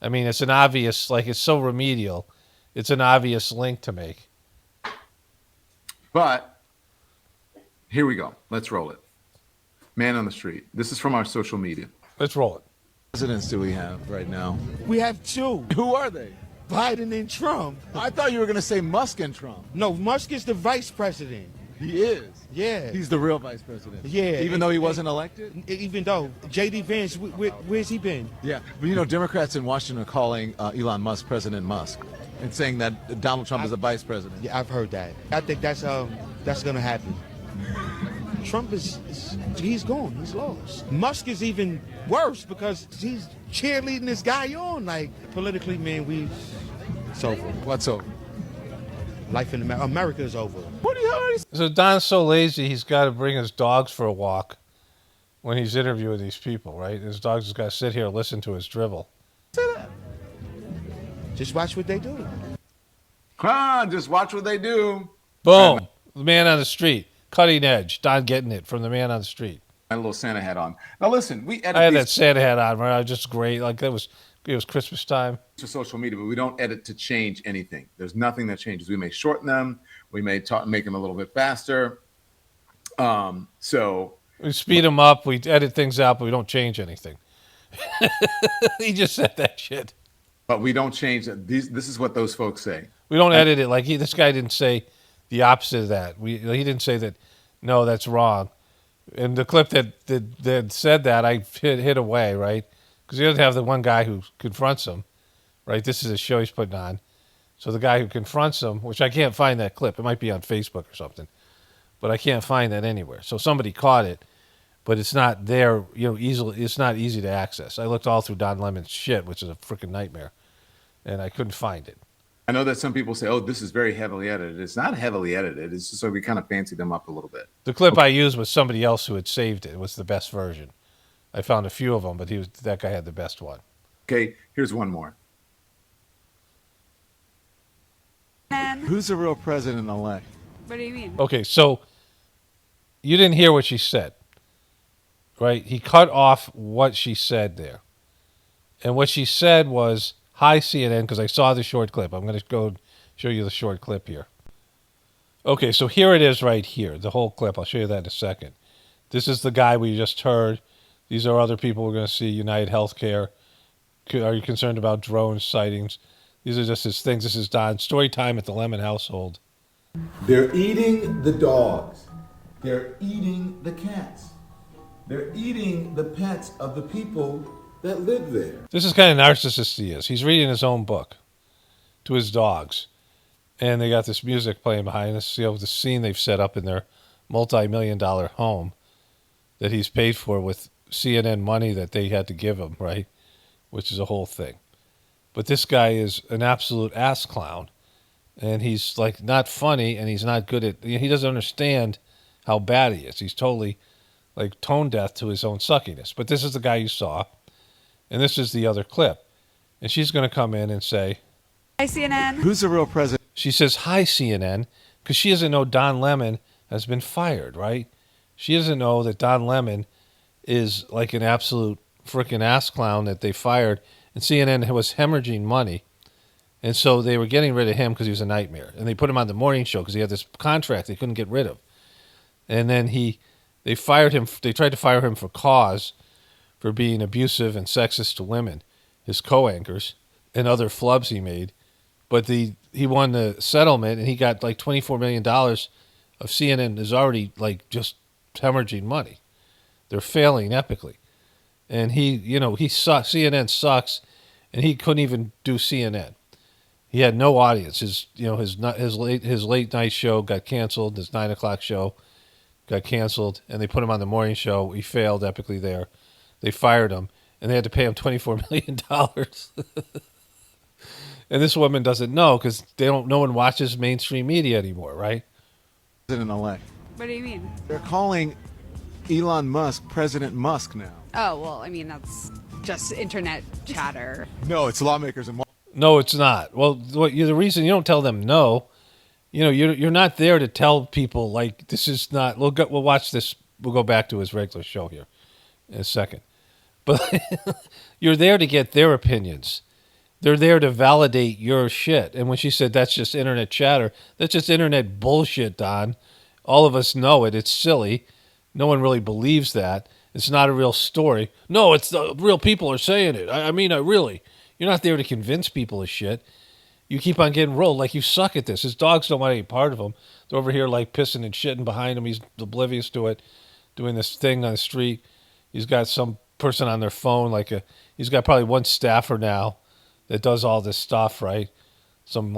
I mean, it's an obvious, like, it's so remedial. It's an obvious link to make. But here we go. Let's roll it. Man on the street. This is from our social media. Let's roll it. Presidents do we have right now? We have two. Who are they? Biden and Trump. I thought you were going to say Musk and Trump. No, Musk is the vice president. He is. Yeah. He's the real vice president. Yeah. Even though he wasn't elected? Even though. J.D. Vance, where's he been? Yeah. But, you know, Democrats in Washington are calling Elon Musk President Musk and saying that Donald Trump is a vice president. Yeah, I've heard that. I think that's going to happen. Trump he's gone. He's lost. Musk is even worse because he's cheerleading this guy on. Like, politically, man, it's over. What's over? Life in America is over. What do you already? So Don's so lazy, he's got to bring his dogs for a walk when he's interviewing these people, right? His dogs just got to sit here and listen to his drivel. Say that. Just watch what they do. Just watch what they do. Boom. The man on the street. Cutting edge. Don getting it from the man on the street. I had a little Santa hat on. Now listen, I had that Santa hat on, right? I was just great. Like, it was Christmas time. To social media, but we don't edit to change anything. There's nothing that changes. We may shorten them. We may make them a little bit faster. So we speed them up. We edit things out, but we don't change anything. He just said that shit. But we don't change it. This is what those folks say. We don't edit it. Like, this guy didn't say the opposite of that. He didn't say that. No, that's wrong. And the clip that said that, I hit away, right? Because he doesn't have the one guy who confronts him, right? This is a show he's putting on. So the guy who confronts him, which I can't find that clip. It might be on Facebook or something. But I can't find that anywhere. So somebody caught it. but it's not there, easily. It's not easy to access. I looked all through Don Lemon's shit, which is a freaking nightmare, and I couldn't find it. I know that some people say, "Oh, this is very heavily edited." It's not heavily edited. It's just so we kind of fancy them up a little bit. The clip I used was somebody else who had saved it. It was the best version. I found a few of them, but that guy had the best one. Okay, here's one more. Who's the real president-elect? What do you mean? Okay, so you didn't hear what she said, right? He cut off what she said there. And what she said was, "Hi, CNN," because I saw the short clip. I'm going to go show you the short clip here. Okay, so here it is right here, the whole clip. I'll show you that in a second. This is the guy we just heard. These are other people we're going to see, United Healthcare. Are you concerned about drone sightings? These are just his things. This is Don. Story time at the Lemon household. They're eating the dogs. They're eating the cats. They're eating the pets of the people that live there. This is kind of narcissist he is. He's reading his own book to his dogs. And they got this music playing behind us. You know, the scene they've set up in their multi-million-dollar home that he's paid for with CNN money that they had to give him, right? Which is a whole thing. But this guy is an absolute ass clown. And he's like not funny, and he's not good at, he doesn't understand how bad he is. He's totally like tone deaf to his own suckiness. But this is the guy you saw, and this is the other clip. And she's going to come in and say, Hi, CNN. Who's the real president? She says, "Hi, CNN," because she doesn't know Don Lemon has been fired, right? She doesn't know that Don Lemon is like an absolute freaking ass clown that they fired, and CNN was hemorrhaging money. And so they were getting rid of him because he was a nightmare. And they put him on the morning show because he had this contract they couldn't get rid of. And then they fired him. They tried to fire him for cause for being abusive and sexist to women, his co-anchors, and other flubs he made. But he won the settlement, and he got like $24 million of CNN is already like just hemorrhaging money. They're failing epically. And he sucks. CNN sucks, and he couldn't even do CNN. He had no audience. His late night show got canceled. His 9 o'clock show got canceled, and they put him on the morning show. He failed epically there. They fired him, and they had to pay him $24 million. And this woman doesn't know because no one watches mainstream media anymore, right? President-elect. What do you mean? They're calling Elon Musk President Musk now. Oh, well, I mean, that's just internet chatter. No, it's lawmakers in No, it's not. Well, the reason you don't tell them no, you're not there to tell people like this is not. We'll watch this. We'll go back to his regular show here in a second, but you're there to get their opinions. They're there to validate your shit. And when she said that's just internet chatter, that's just internet bullshit, Don. All of us know it. It's silly. No one really believes that. It's not a real story. No, it's the real people are saying it. I mean, really. You're not there to convince people of shit. You keep on getting rolled like you suck at this. His dogs don't want any part of him. They're over here like pissing and shitting behind him. He's oblivious to it, doing this thing on the street. He's got some person on their phone. He's got probably one staffer now that does all this stuff, right? Some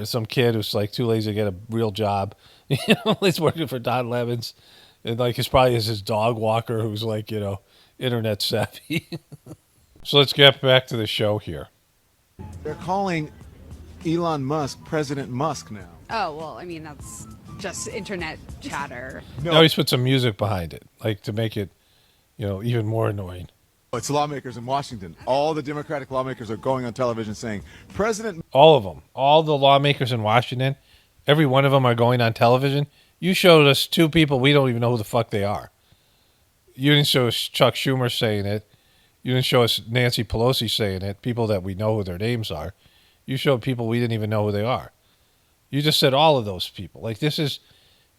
some kid who's like too lazy to get a real job. He's working for Don Lemon's. And his dog walker who's internet savvy. So let's get back to the show here. They're calling Elon Musk President Musk now. Oh, well, I mean, that's just internet chatter. No. Now he's put some music behind it, to make it, even more annoying. It's lawmakers in Washington. All the Democratic lawmakers are going on television saying, President... All of them. All the lawmakers in Washington, every one of them are going on television. You showed us two people, we don't even know who the fuck they are. You didn't show us Chuck Schumer saying it. You didn't show us Nancy Pelosi saying it, people that we know who their names are. You showed people we didn't even know who they are. You just said all of those people.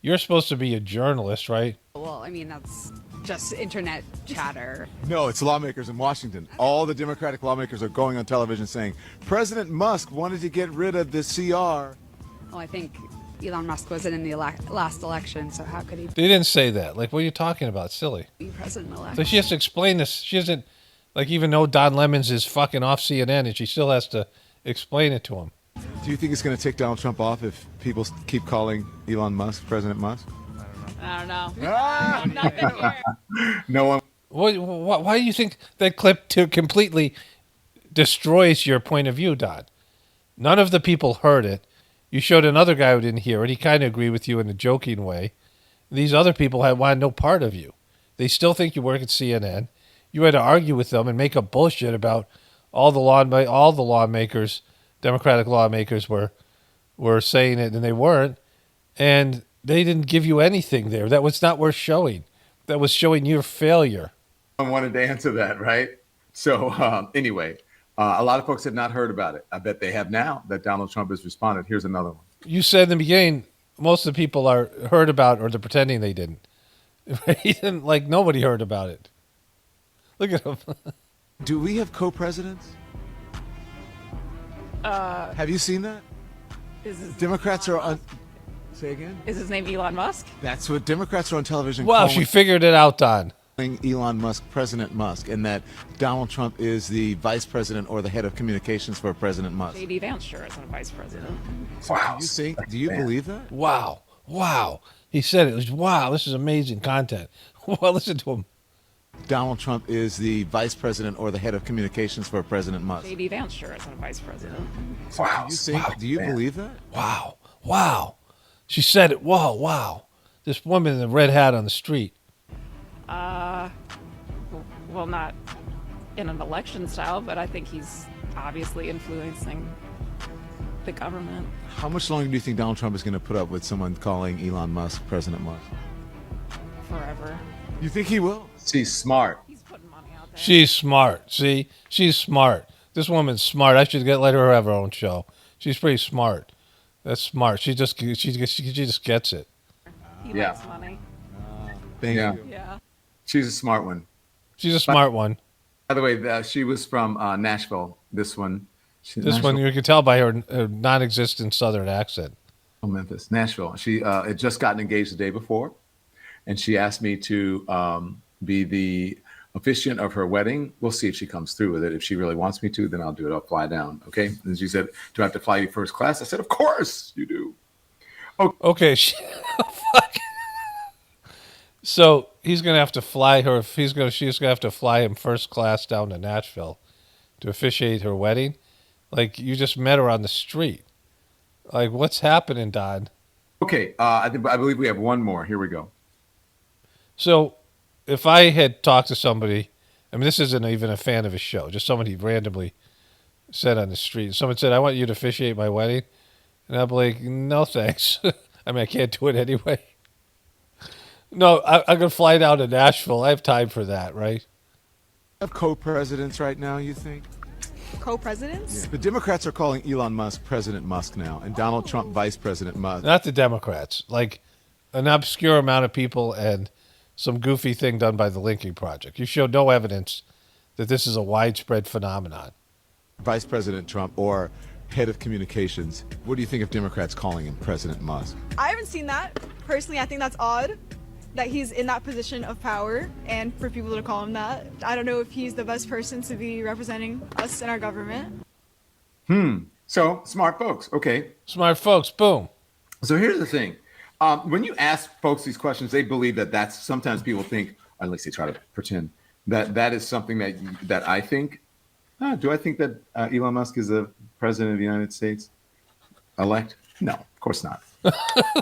You're supposed to be a journalist, right? Well, I mean, that's just internet chatter. No, it's lawmakers in Washington. All the Democratic lawmakers are going on television saying, President Musk wanted to get rid of the CR. Well, I think Elon Musk wasn't in the last election, so how could he They didn't say that. What are you talking about? Silly. be president-elect? So she has to explain this. She doesn't, even though Don Lemons is fucking off CNN, and she still has to explain it to him. Do you think it's going to tick Donald Trump off if people keep calling Elon Musk President Musk? I don't know. No one. Why do you think that clip completely destroys your point of view, Don? None of the people heard it. You showed another guy who didn't hear it. He kind of agreed with you in a joking way. These other people wanted no part of you. They still think you work at CNN. You had to argue with them and make up bullshit about all the lawmakers, Democratic lawmakers were saying it and they weren't. And they didn't give you anything there. That was not worth showing. That was showing your failure. I wanted to answer that, right? So anyway, a lot of folks had not heard about it. I bet they have now that Donald Trump has responded. Here's another one. You said in the beginning, most of the people heard about or they're pretending they didn't. He didn't, like nobody heard about it. Look at him. Do we have co-presidents? Have you seen that? Democrats are on. Say again? Is his name Elon Musk? That's what Democrats are on television. Wow, she figured it out, Don. Elon Musk, President Musk, and that Donald Trump is the vice president or the head of communications for President Musk. J.D. Vance sure isn't vice president. Wow. Do you believe that? Wow. He said it. Wow, this is amazing content. Well, listen to him. Donald Trump is the vice president or the head of communications for President Musk. J.D. Vance sure isn't vice president. Wow. Do you believe that? Wow. She said it. Wow. This woman in the red hat on the street. Well, not in an election style, but I think he's obviously influencing the government. How much longer do you think Donald Trump is going to put up with someone calling Elon Musk President Musk? Forever. You think he will? She's smart. He's putting money out there. She's smart. See? She's smart. This woman's smart. I should let her have her own show. She's pretty smart. That's smart. She just gets it. He likes money. Thank you. Yeah. She's a smart one. She's a smart one. By the way, she was from Nashville. This one. One you can tell by her non-existent Southern accent. Oh, Memphis, Nashville. She had just gotten engaged the day before, and she asked me to be the officiant of her wedding. We'll see if she comes through with it. If she really wants me to, then I'll do it. I'll fly down. Okay. And she said, "Do I have to fly you first class?" I said, "Of course you do." Okay. Fuck. So he's gonna have to fly her. She's gonna have to fly him first class down to Nashville to officiate her wedding. Like, you just met her on the street. Like, what's happening, Don? Okay, I believe we have one more. Here we go. So, if I had talked to somebody, I mean, this isn't even a fan of his show, just somebody randomly said on the street. Someone said, "I want you to officiate my wedding," and I'd be like, "No, thanks." I mean, I can't do it anyway. No, I'm gonna fly down to Nashville. I have time for that, right? Have co-presidents right now, you think? Co-presidents? Yeah. The Democrats are calling Elon Musk President Musk now, and Donald Trump Vice President Musk. Not the Democrats. Like, an obscure amount of people and some goofy thing done by the Lincoln Project. You showed no evidence that this is a widespread phenomenon. Vice President Trump or head of communications. What do you think of Democrats calling him President Musk? I haven't seen that. Personally, I think that's odd that he's in that position of power and for people to call him that. I don't know if he's the best person to be representing us in our government. So, smart folks. Okay. Smart folks. Boom. So here's the thing. When you ask folks these questions, they believe that that's sometimes people think, or at least they try to pretend that is something that I think. Do I think that Elon Musk is the president of the United States elect? No, of course not.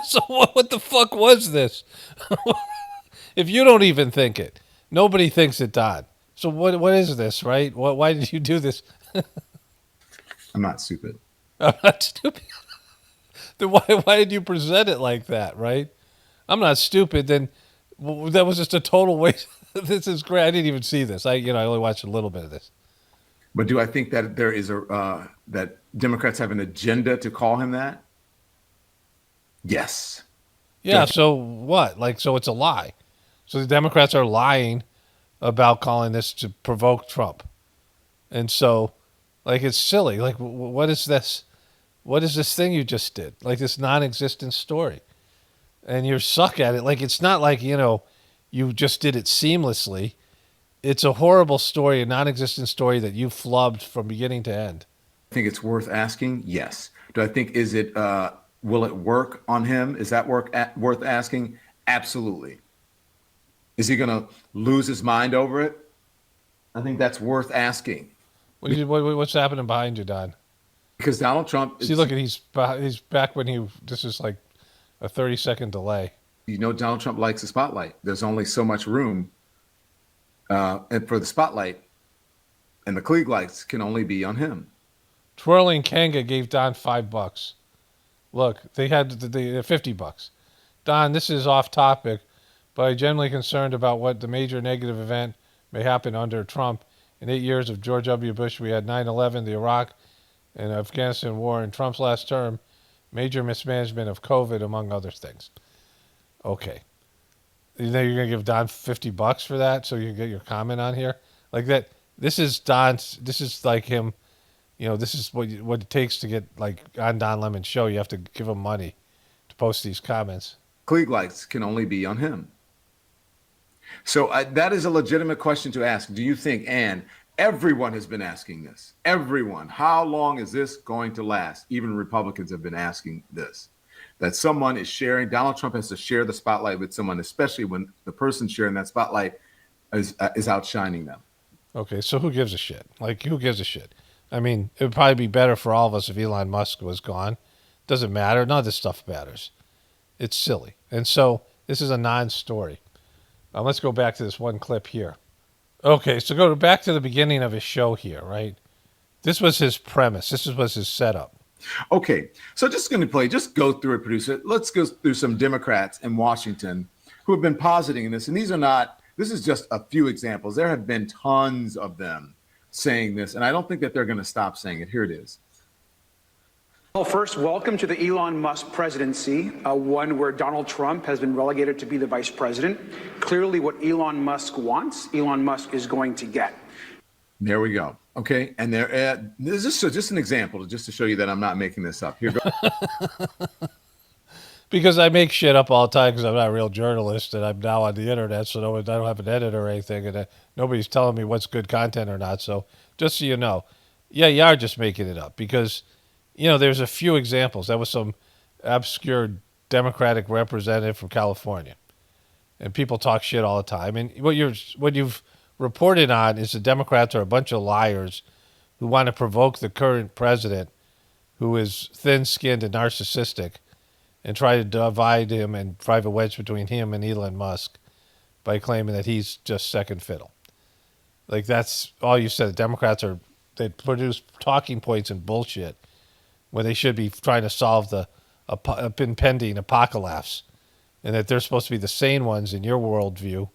So what the fuck was this? If you don't even think it, nobody thinks it, Don. So what is this, right? Why did you do this? I'm not stupid. I'm not stupid. Then why did you present it like that, right? I'm not stupid. Then that was just a total waste. This is great. I didn't even see this. I only watched a little bit of this. But do I think that there is that Democrats have an agenda to call him that? Yes. Yeah. So what? So it's a lie. So the Democrats are lying about calling this to provoke Trump, and so it's silly. What is this? What is this thing you just did? This non-existent story, and you suck at it. It's not you just did it seamlessly. It's a horrible story, a non-existent story that you flubbed from beginning to end. I think it's worth asking. Yes. Do I think will it work on him? Is that worth asking? Absolutely. Is he going to lose his mind over it? I think that's worth asking. What's happening behind you, Don? Because Donald Trump. See, look, he's back when he. This is like a 30-second delay. You know, Donald Trump likes the spotlight. There's only so much room, and for the spotlight, and the Klieg lights can only be on him. Twirling Kanga gave Don $5. Look, they had the $50. Don, this is off topic, but I'm generally concerned about what the major negative event may happen under Trump. In 8 years of George W. Bush, we had 9/11, the Iraq and Afghanistan war. In Trump's last term, major mismanagement of COVID, among other things. Okay. You know you're going to give Don $50 for that so you can get your comment on here? Like that. This is Don's, this is like him, you know, this is what it takes to get like on Don Lemon's show. You have to give him money to post these comments. Klieg lights can only be on him. So that is a legitimate question to ask. Do you think, and everyone has been asking this, everyone, how long is this going to last? Even Republicans have been asking this, that someone is sharing, Donald Trump has to share the spotlight with someone, especially when the person sharing that spotlight is outshining them. Okay, so who gives a shit? Like, who gives a shit? I mean, it would probably be better for all of us if Elon Musk was gone. Doesn't matter. None of this stuff matters. It's silly. And so this is a non-story. Let's go back to this one clip here. Okay, so go back to the beginning of his show here, right? This was his premise. This was his setup. Okay, so just going to just go through it, producer. Let's go through some Democrats in Washington who have been positing this. And these are not, this is just a few examples. There have been tons of them saying this, and I don't think that they're going to stop saying it. Here it is. Well, first, welcome to the Elon Musk presidency, one where Donald Trump has been relegated to be the vice president. Clearly what Elon Musk wants, Elon Musk is going to get. There we go. Okay, and this is just an example, just to show you that I'm not making this up. Here goes. Because I make shit up all the time because I'm not a real journalist and I'm now on the internet, so I don't have an editor or anything, and nobody's telling me what's good content or not. So just so you know, yeah, you are just making it up because, you know, there's a few examples. That was some obscure Democratic representative from California, and people talk shit all the time. And what you've reported on is the Democrats are a bunch of liars who want to provoke the current president, who is thin-skinned and narcissistic, and try to divide him and drive a wedge between him and Elon Musk by claiming that he's just second fiddle. Like, that's all you said. The Democrats they produce talking points and bullshit when they should be trying to solve the impending apocalypse, and that they're supposed to be the sane ones in your worldview,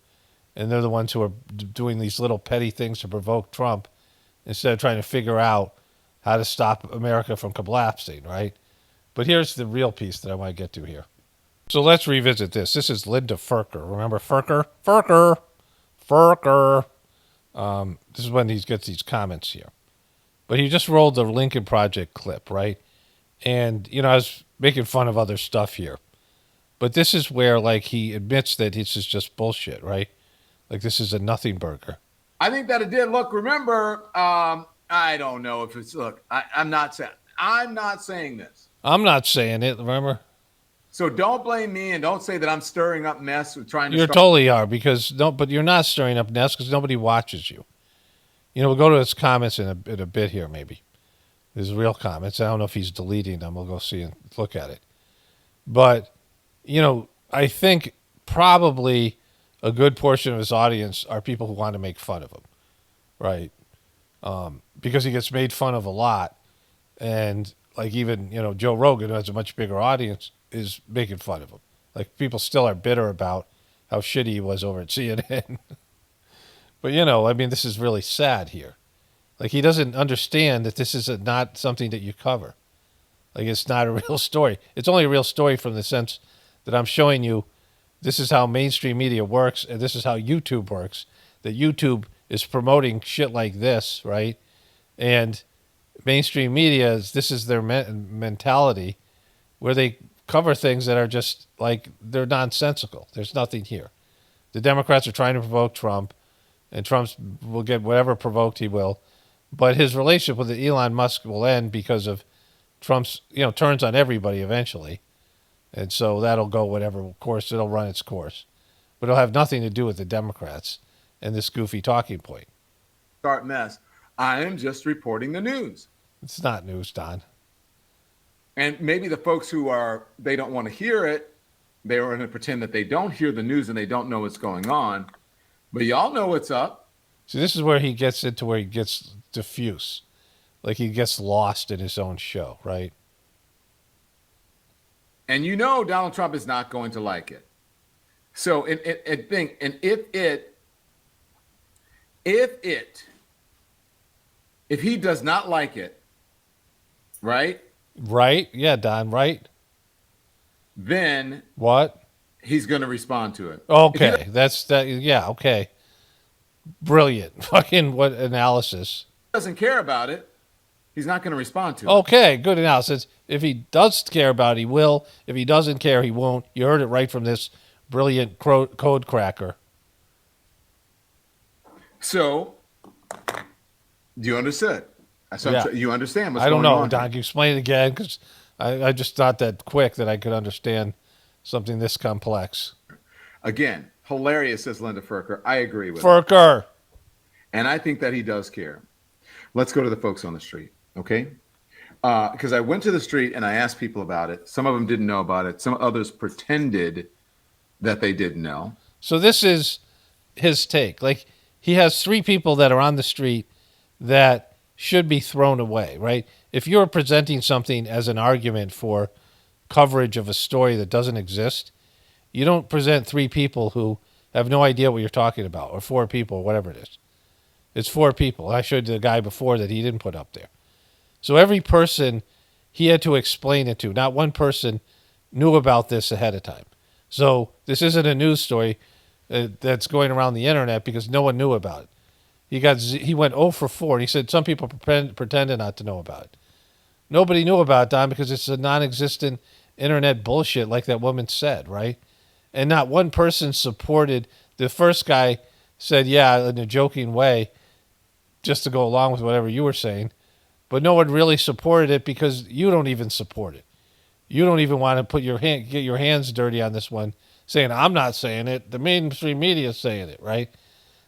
and they're the ones who are doing these little petty things to provoke Trump instead of trying to figure out how to stop America from collapsing, right? But here's the real piece that I want to get to here. So let's revisit this. This is Linda Furker. Remember Furker? Furker. This is when he gets these comments here. But he just rolled the Lincoln Project clip, right? And, you know, I was making fun of other stuff here. But this is where, like, he admits that this is just bullshit, right? Like, this is a nothing burger. I think that it did. Look, remember, I don't know if it's, look, I'm not saying this. I'm not saying it, remember? So don't blame me and don't say that I'm stirring up mess with trying to You totally are, but you're not stirring up mess because nobody watches you. You know, we'll go to his comments in a bit here, maybe. His real comments. I don't know if he's deleting them. We'll go see and look at it. But, you know, I think probably a good portion of his audience are people who want to make fun of him, right? Because he gets made fun of a lot. And, like, even, you know, Joe Rogan, who has a much bigger audience, is making fun of him. Like, people still are bitter about how shitty he was over at CNN. But, you know, I mean, this is really sad here. Like, he doesn't understand that this is not something that you cover. Like, it's not a real story. It's only a real story from the sense that I'm showing you this is how mainstream media works and this is how YouTube works. That YouTube is promoting shit like this, right? And mainstream media, this is their mentality where they cover things that are just, like, they're nonsensical. There's nothing here. The Democrats are trying to provoke Trump, and Trump will get whatever provoked he will. But his relationship with Elon Musk will end because of Trump's, you know, turns on everybody eventually. And so that'll go whatever course, it'll run its course. But it'll have nothing to do with the Democrats and this goofy talking point. Start mess. I am just reporting the news. It's not news, Don. And maybe the folks they don't want to hear it, they are going to pretend that they don't hear the news and they don't know what's going on. But y'all know what's up. See, this is where he gets into where he gets diffuse. Like he gets lost in his own show, right? And Donald Trump is not going to like it. So if he does not like it, right? Right? Yeah, Don, right? Then what? He's going to respond to it. Okay, that's that. Yeah, okay. Brilliant. Fucking what analysis. Doesn't care about it. He's not going to respond to it. Okay, good analysis. If he does care about it, he will. If he doesn't care, he won't. You heard it right from this brilliant code cracker. So, do you understand? Yeah. You understand what's I don't going know, on? Don. Can you explain it again? Because I just thought that quick that I could understand something this complex. Again, hilarious, says Linda Furker. I agree with Furker. And I think that he does care. Let's go to the folks on the street, okay? Because I went to the street and I asked people about it. Some of them didn't know about it. Some others pretended that they didn't know. So this is his take. Like, he has 3 people that are on the street that should be thrown away, right? If you're presenting something as an argument for coverage of a story that doesn't exist, you don't present 3 people who have no idea what you're talking about, or 4 people, or whatever it is. It's 4 people. I showed the guy before that he didn't put up there. So every person he had to explain it to. Not one person knew about this ahead of time. So this isn't a news story that's going around the internet because no one knew about it. He went 0 for 4. And he said some people pretended not to know about it. Nobody knew about it, Don, because it's a non-existent internet bullshit like that woman said, right? And not one person supported. The first guy said, yeah, in a joking way, just to go along with whatever you were saying. But no one really supported it because you don't even support it. You don't even want to get your hands dirty on this one, saying, I'm not saying it. The mainstream media is saying it, right?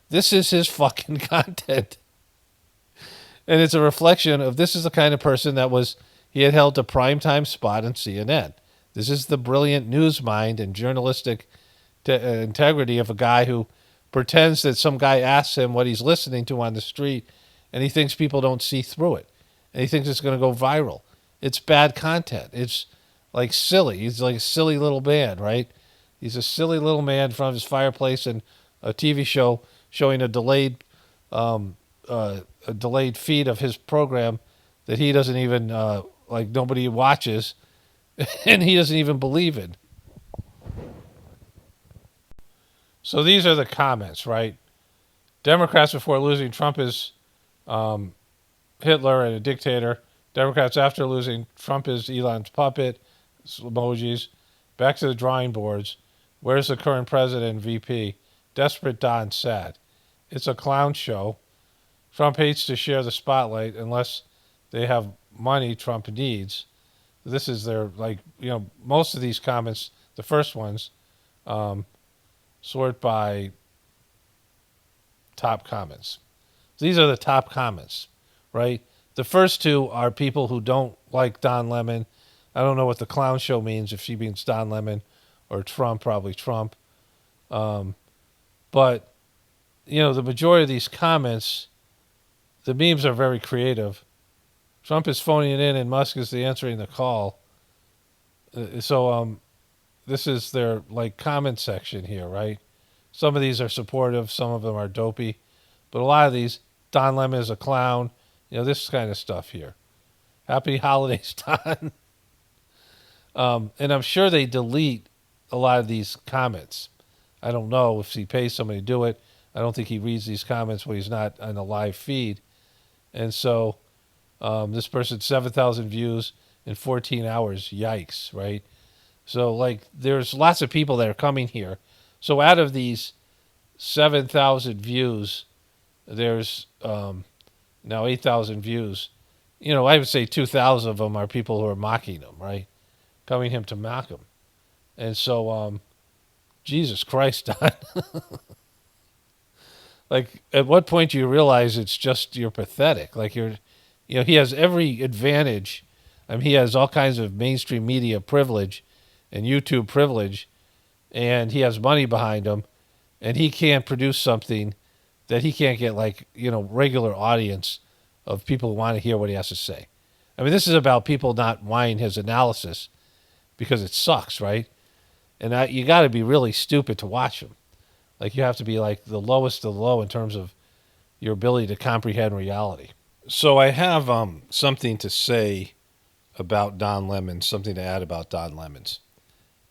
This is his fucking content. And it's a reflection of this is the kind of person he had held a primetime spot on CNN. This is the brilliant news mind and journalistic integrity of a guy who pretends that some guy asks him what he's listening to on the street, and he thinks people don't see through it. And he thinks it's going to go viral. It's bad content. It's like silly. He's like a silly little man, right? He's a silly little man in front of his fireplace and a TV show showing a delayed feed of his program that he doesn't even, nobody watches, and he doesn't even believe in. So these are the comments, right? Democrats before losing, Trump is Hitler and a dictator. Democrats after losing, Trump is Elon's puppet. Emojis. Back to the drawing boards. Where's the current president and VP? Desperate Don sad. It's a clown show. Trump hates to share the spotlight unless they have money Trump needs. This is their, most of these comments, the first ones, sort by top comments. These are the top comments, right? The first 2 are people who don't like Don Lemon. I don't know what the clown show means, if she means Don Lemon or Trump, probably Trump. But, the majority of these comments, the memes are very creative. Trump is phoning it in and Musk is answering the call. So this is their comment section here, right? Some of these are supportive, some of them are dopey, but a lot of these, Don Lemon is a clown, this kind of stuff here. Happy holidays, Don. And I'm sure they delete a lot of these comments. I don't know if he pays somebody to do it. I don't think he reads these comments when he's not on the live feed. And so this person, 7,000 views in 14 hours. Yikes, right? So, there's lots of people that are coming here. So out of these 7,000 views, there's now 8,000 views. I would say 2,000 of them are people who are mocking him, right? Coming him to mock him. And so, Jesus Christ, Don. Like, at what point do you realize it's just you're pathetic? Like, he has every advantage. I mean, he has all kinds of mainstream media privilege and YouTube privilege, and he has money behind him, and he can't produce something that he can't get, like, regular audience of people who want to hear what he has to say. I mean, this is about people not wanting his analysis because it sucks, right? And you got to be really stupid to watch him. Like, you have to be like the lowest of the low in terms of your ability to comprehend reality. So I have something to say about Don Lemons, something to add about Don Lemons.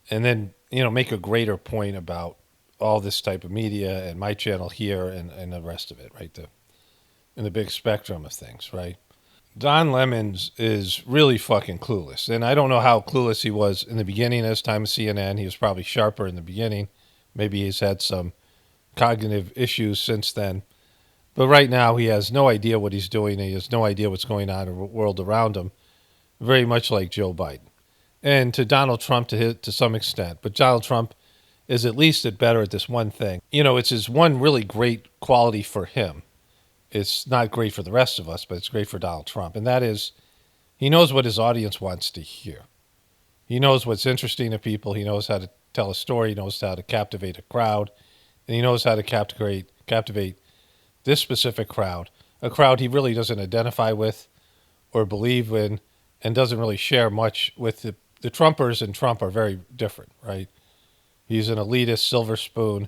And then, make a greater point about all this type of media and my channel here and the rest of it, right? In the big spectrum of things, right? Don Lemons is really fucking clueless. And I don't know how clueless he was in the beginning as time of CNN. He was probably sharper in the beginning. Maybe he's had some cognitive issues since then. But right now he has no idea what he's doing. And he has no idea what's going on in the world around him. Very much like Joe Biden. And to Donald Trump to some extent. But Donald Trump is at least better at this one thing. It's his one really great quality for him. It's not great for the rest of us, but it's great for Donald Trump. And that is, he knows what his audience wants to hear. He knows what's interesting to people. He knows how to tell a story. He knows how to captivate a crowd. And he knows how to captivate this specific crowd, a crowd he really doesn't identify with or believe in and doesn't really share much with. The Trumpers and Trump are very different, right? He's an elitist, silver spoon,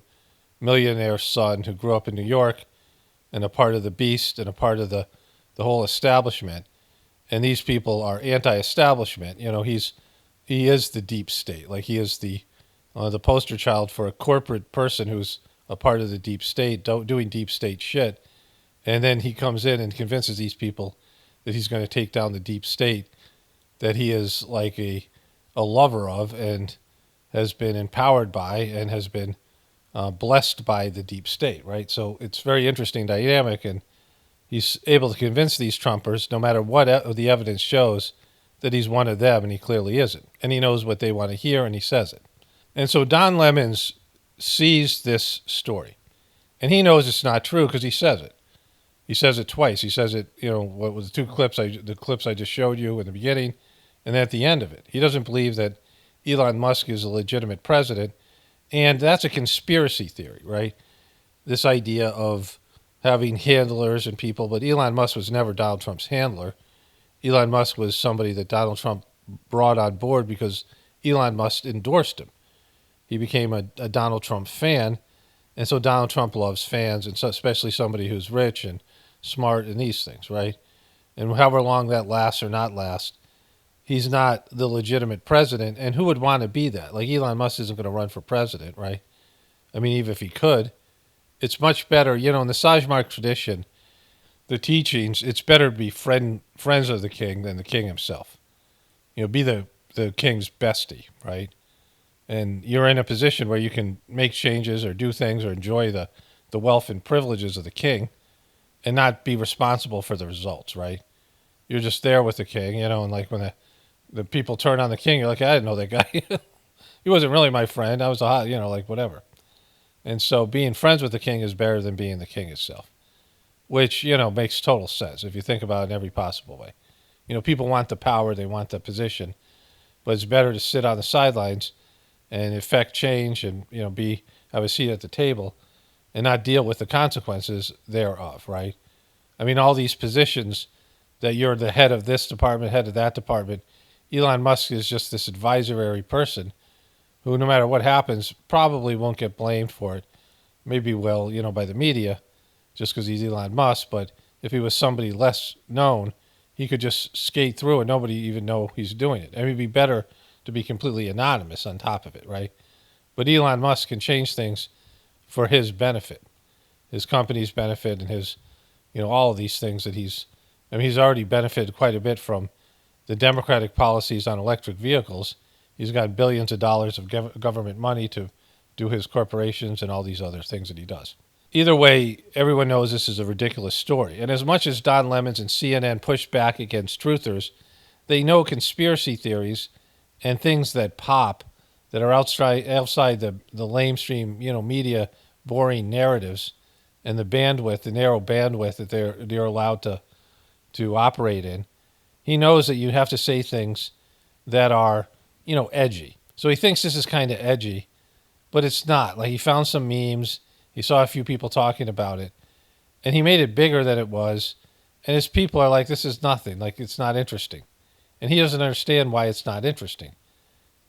millionaire son who grew up in New York and a part of the beast and a part of the whole establishment. And these people are anti-establishment. He is the deep state. Like, he is the poster child for a corporate person who's a part of the deep state, doing deep state shit. And then he comes in and convinces these people that he's going to take down the deep state, that he is like a lover of and has been empowered by and has been blessed by the deep state, right? So it's very interesting dynamic, and he's able to convince these Trumpers, no matter what the evidence shows, that he's one of them, and he clearly isn't. And he knows what they want to hear, and he says it. And so Don Lemons sees this story, and he knows it's not true because he says it. He says it twice. He says it, what was the clips I just showed you in the beginning, and then at the end of it. He doesn't believe that Elon Musk is a legitimate president. And that's a conspiracy theory, right? This idea of having handlers and people, but Elon Musk was never Donald Trump's handler. Elon Musk was somebody that Donald Trump brought on board because Elon Musk endorsed him. He became a Donald Trump fan, and so Donald Trump loves fans, and so especially somebody who's rich and smart and these things, right? And however long that lasts or not last, he's not the legitimate president, and who would want to be that? Like, Elon Musk isn't going to run for president, right? I mean, even if he could, it's much better, in the Sajmark tradition, the teachings, it's better to be friends of the king than the king himself. Be the king's bestie, right? And you're in a position where you can make changes or do things or enjoy the wealth and privileges of the king and not be responsible for the results, right? You're just there with the king, and like when the people turn on the king, you're like, I didn't know that guy. He wasn't really my friend. I was like whatever. And so being friends with the king is better than being the king itself, which, makes total sense if you think about it in every possible way. People want the power, they want the position, but it's better to sit on the sidelines and effect change and, have a seat at the table and not deal with the consequences thereof, right? I mean, all these positions that you're the head of this department, head of that department, Elon Musk is just this advisory person who, no matter what happens, probably won't get blamed for it. Maybe will, by the media, just because he's Elon Musk. But if he was somebody less known, he could just skate through and nobody even know he's doing it. I mean, it'd be better to be completely anonymous on top of it, right? But Elon Musk can change things for his benefit, his company's benefit, and his, all of these things that he's already benefited quite a bit from the Democratic policies on electric vehicles. He's got billions of dollars of government money to do his corporations and all these other things that he does. Either way, everyone knows this is a ridiculous story. And as much as Don Lemons and CNN push back against truthers, they know conspiracy theories and things that pop that are outside the lamestream, media boring narratives and the narrow bandwidth that they're allowed to operate in. He knows that you have to say things that are, edgy. So he thinks this is kind of edgy, but it's not. Like, he found some memes, he saw a few people talking about it, and he made it bigger than it was. And his people are like, this is nothing. Like, it's not interesting. And he doesn't understand why it's not interesting.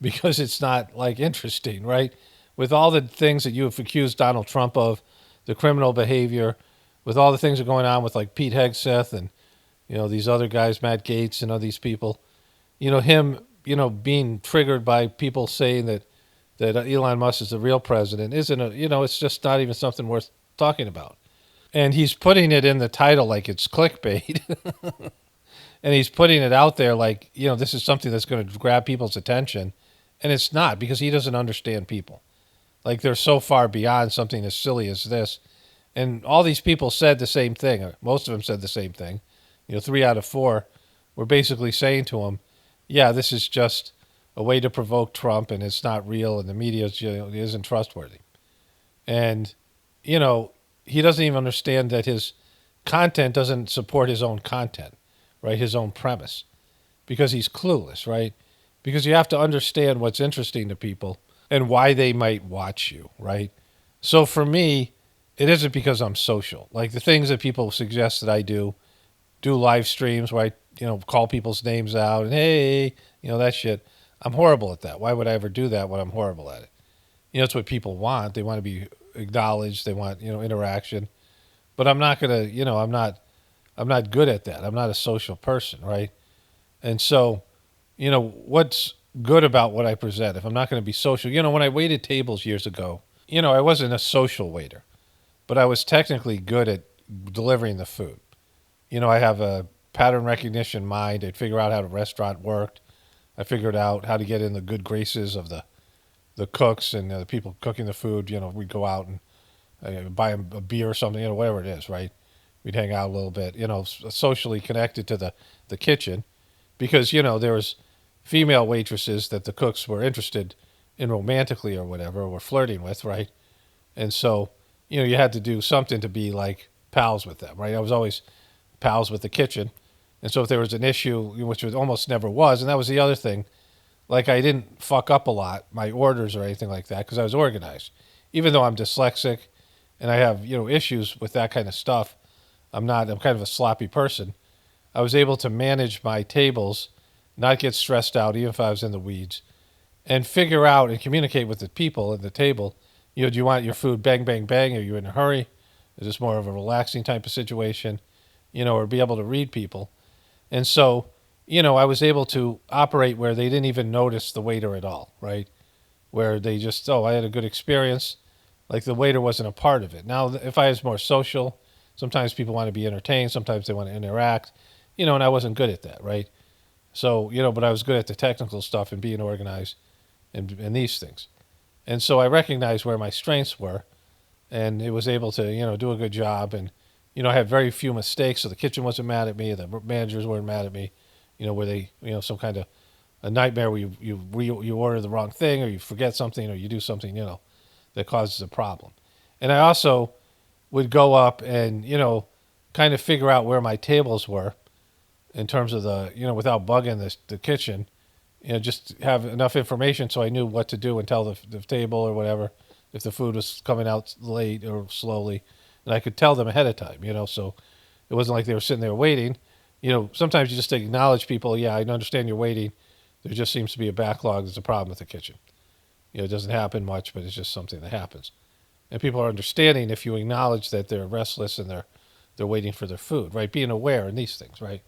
Because it's not, like, interesting, right? With all the things that you have accused Donald Trump of, the criminal behavior, with all the things that are going on with, like, Pete Hegseth and, these other guys, Matt Gaetz and all these people, him, being triggered by people saying that Elon Musk is the real president isn't it's just not even something worth talking about. And he's putting it in the title like it's clickbait. And he's putting it out there like, this is something that's going to grab people's attention. And it's not, because he doesn't understand people. Like, they're so far beyond something as silly as this. And all these people said the same thing. Or most of them said the same thing. 3 out of 4 were basically saying to him, yeah, this is just a way to provoke Trump, and it's not real, and the media isn't trustworthy. And, he doesn't even understand that his content doesn't support his own content, right? His own premise, because he's clueless, right? Because you have to understand what's interesting to people and why they might watch you, right? So for me, it isn't because I'm social. Like, the things that people suggest that I do live streams where I, call people's names out and, hey, that shit. I'm horrible at that. Why would I ever do that when I'm horrible at it? It's what people want. They want to be acknowledged. They want, interaction. But I'm not going to, I'm not good at that. I'm not a social person, right? And so, what's good about what I present if I'm not going to be social? When I waited tables years ago, I wasn't a social waiter, but I was technically good at delivering the food. I have a pattern recognition mind. I'd figure out how the restaurant worked. I figured out how to get in the good graces of the cooks and the people cooking the food. We'd go out and buy a beer or something, whatever it is, right? We'd hang out a little bit, socially connected to the kitchen, because, there was female waitresses that the cooks were interested in romantically or whatever, or were flirting with, right? And so, you had to do something to be like pals with them, right? I was always pals with the kitchen. And so if there was an issue, which it almost never was, and that was the other thing, like, I didn't fuck up a lot, my orders or anything like that, because I was organized. Even though I'm dyslexic and I have, issues with that kind of stuff, I'm kind of a sloppy person. I was able to manage my tables, not get stressed out, even if I was in the weeds, and figure out and communicate with the people at the table. Do you want your food bang, bang, bang? Are you in a hurry? Is this more of a relaxing type of situation? Or be able to read people. And so, I was able to operate where they didn't even notice the waiter at all, right? Where they just, I had a good experience. Like, the waiter wasn't a part of it. Now, if I was more social, sometimes people want to be entertained. Sometimes they want to interact, and I wasn't good at that, right? So, but I was good at the technical stuff and being organized and these things. And so I recognized where my strengths were, and it was able to, do a good job. And, I had very few mistakes, so the kitchen wasn't mad at me. The managers weren't mad at me, where they, some kind of a nightmare where you order the wrong thing, or you forget something, or you do something, that causes a problem. And I also would go up and, kind of figure out where my tables were in terms of the, without bugging the kitchen, just have enough information so I knew what to do and tell the table or whatever if the food was coming out late or slowly. And I could tell them ahead of time, so it wasn't like they were sitting there waiting. Sometimes you just acknowledge people, yeah, I understand you're waiting. There just seems to be a backlog. There's a problem with the kitchen. It doesn't happen much, but it's just something that happens. And people are understanding if you acknowledge that they're restless and they're waiting for their food, right? Being aware in these things, right?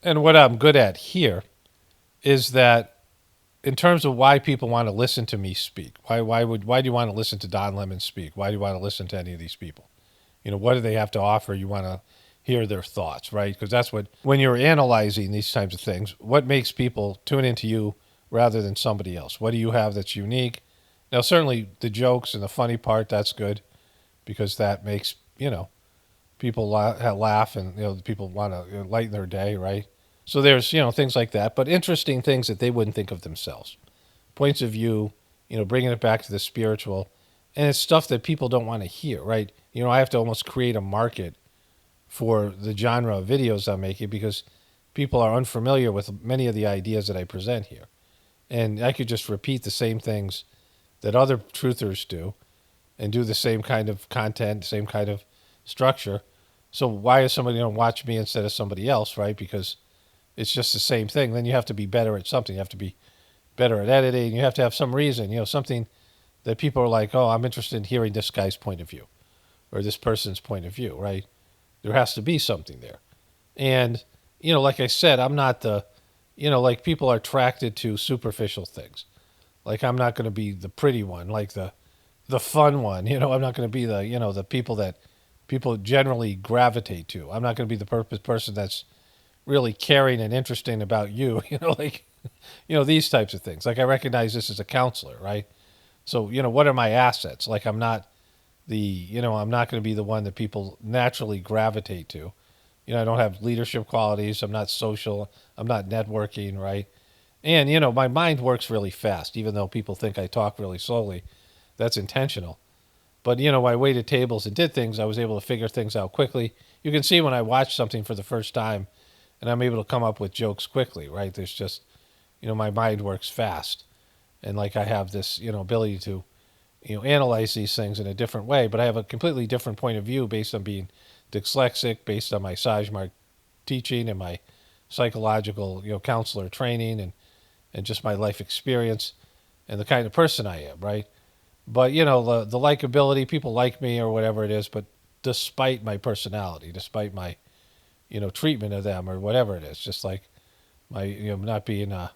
And what I'm good at here is that in terms of why people want to listen to me speak, why do you want to listen to Don Lemon speak? Why do you want to listen to any of these people? What do they have to offer? You want to hear their thoughts, right? Because that's when you're analyzing these types of things, what makes people tune into you rather than somebody else? What do you have that's unique? Now, certainly the jokes and the funny part, that's good, because that makes, people laugh and, people want to lighten their day, right? So there's, things like that, but interesting things that they wouldn't think of themselves. Points of view, bringing it back to the spiritual. And it's stuff that people don't want to hear, right? I have to almost create a market for the genre of videos I'm making because people are unfamiliar with many of the ideas that I present here. And I could just repeat the same things that other truthers do and do the same kind of content, same kind of structure. So why is somebody going to watch me instead of somebody else, right? Because it's just the same thing. Then you have to be better at something. You have to be better at editing. You have to have some reason, something that people are like, oh, I'm interested in hearing this guy's point of view or this person's point of view, right? There has to be something there. And, like I said, I'm not the, like people are attracted to superficial things. Like I'm not going to be the pretty one, like the fun one. I'm not going to be the, the people that people generally gravitate to. I'm not going to be the person that's really caring and interesting about you, these types of things. Like I recognize this as a counselor, right? So, what are my assets? Like I'm not I'm not going to be the one that people naturally gravitate to. I don't have leadership qualities. I'm not social. I'm not networking, right? And, my mind works really fast, even though people think I talk really slowly. That's intentional. But, I waited tables and did things. I was able to figure things out quickly. You can see when I watch something for the first time and I'm able to come up with jokes quickly, right? There's just, my mind works fast. And like I have this, ability to, analyze these things in a different way. But I have a completely different point of view based on being dyslexic, based on my Sajmark teaching and my psychological, counselor training and just my life experience and the kind of person I am, right? But, the likability, people like me or whatever it is, but despite my personality, despite my, treatment of them or whatever it is, just like my, not being a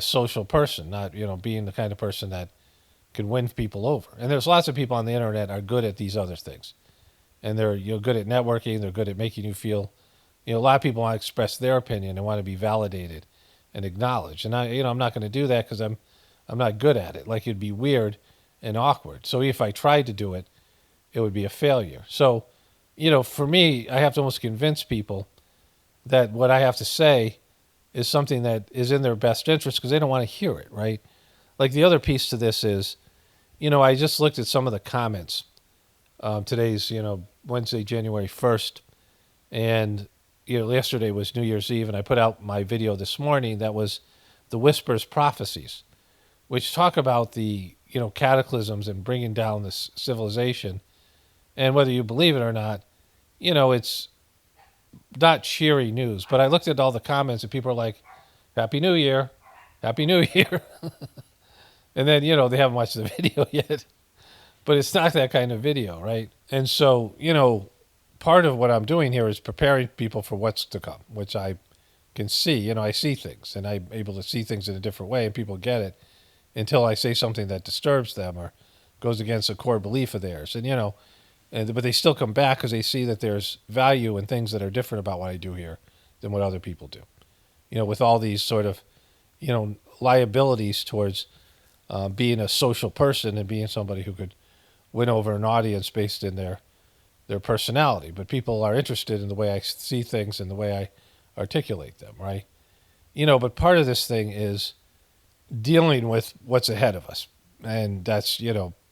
social person, not, being the kind of person that can win people over. And there's lots of people on the internet are good at these other things. And they're, good at networking. They're good at making you feel, a lot of people want to express their opinion and want to be validated and acknowledged. And I'm not going to do that because I'm not good at it. Like it'd be weird and awkward. So if I tried to do it, it would be a failure. So, for me, I have to almost convince people that what I have to say is something that is in their best interest because they don't want to hear it, right? Like the other piece to this is, I just looked at some of the comments. Today's, Wednesday, January 1st. And, yesterday was New Year's Eve. And I put out my video this morning that was the Whispers Prophecies, which talk about the, cataclysms and bringing down this civilization. And whether you believe it or not, it's not cheery news. But I looked at all the comments and people are like, Happy New Year. Happy New Year. And then, they haven't watched the video yet. But it's not that kind of video, right? And so, part of what I'm doing here is preparing people for what's to come, which I can see. I see things, and I'm able to see things in a different way, and people get it until I say something that disturbs them or goes against a core belief of theirs. And, but they still come back because they see that there's value in things that are different about what I do here than what other people do. With all these sort of, liabilities towards being a social person and being somebody who could win over an audience based in their personality. But people are interested in the way I see things and the way I articulate them, right? But part of this thing is dealing with what's ahead of us. And that's,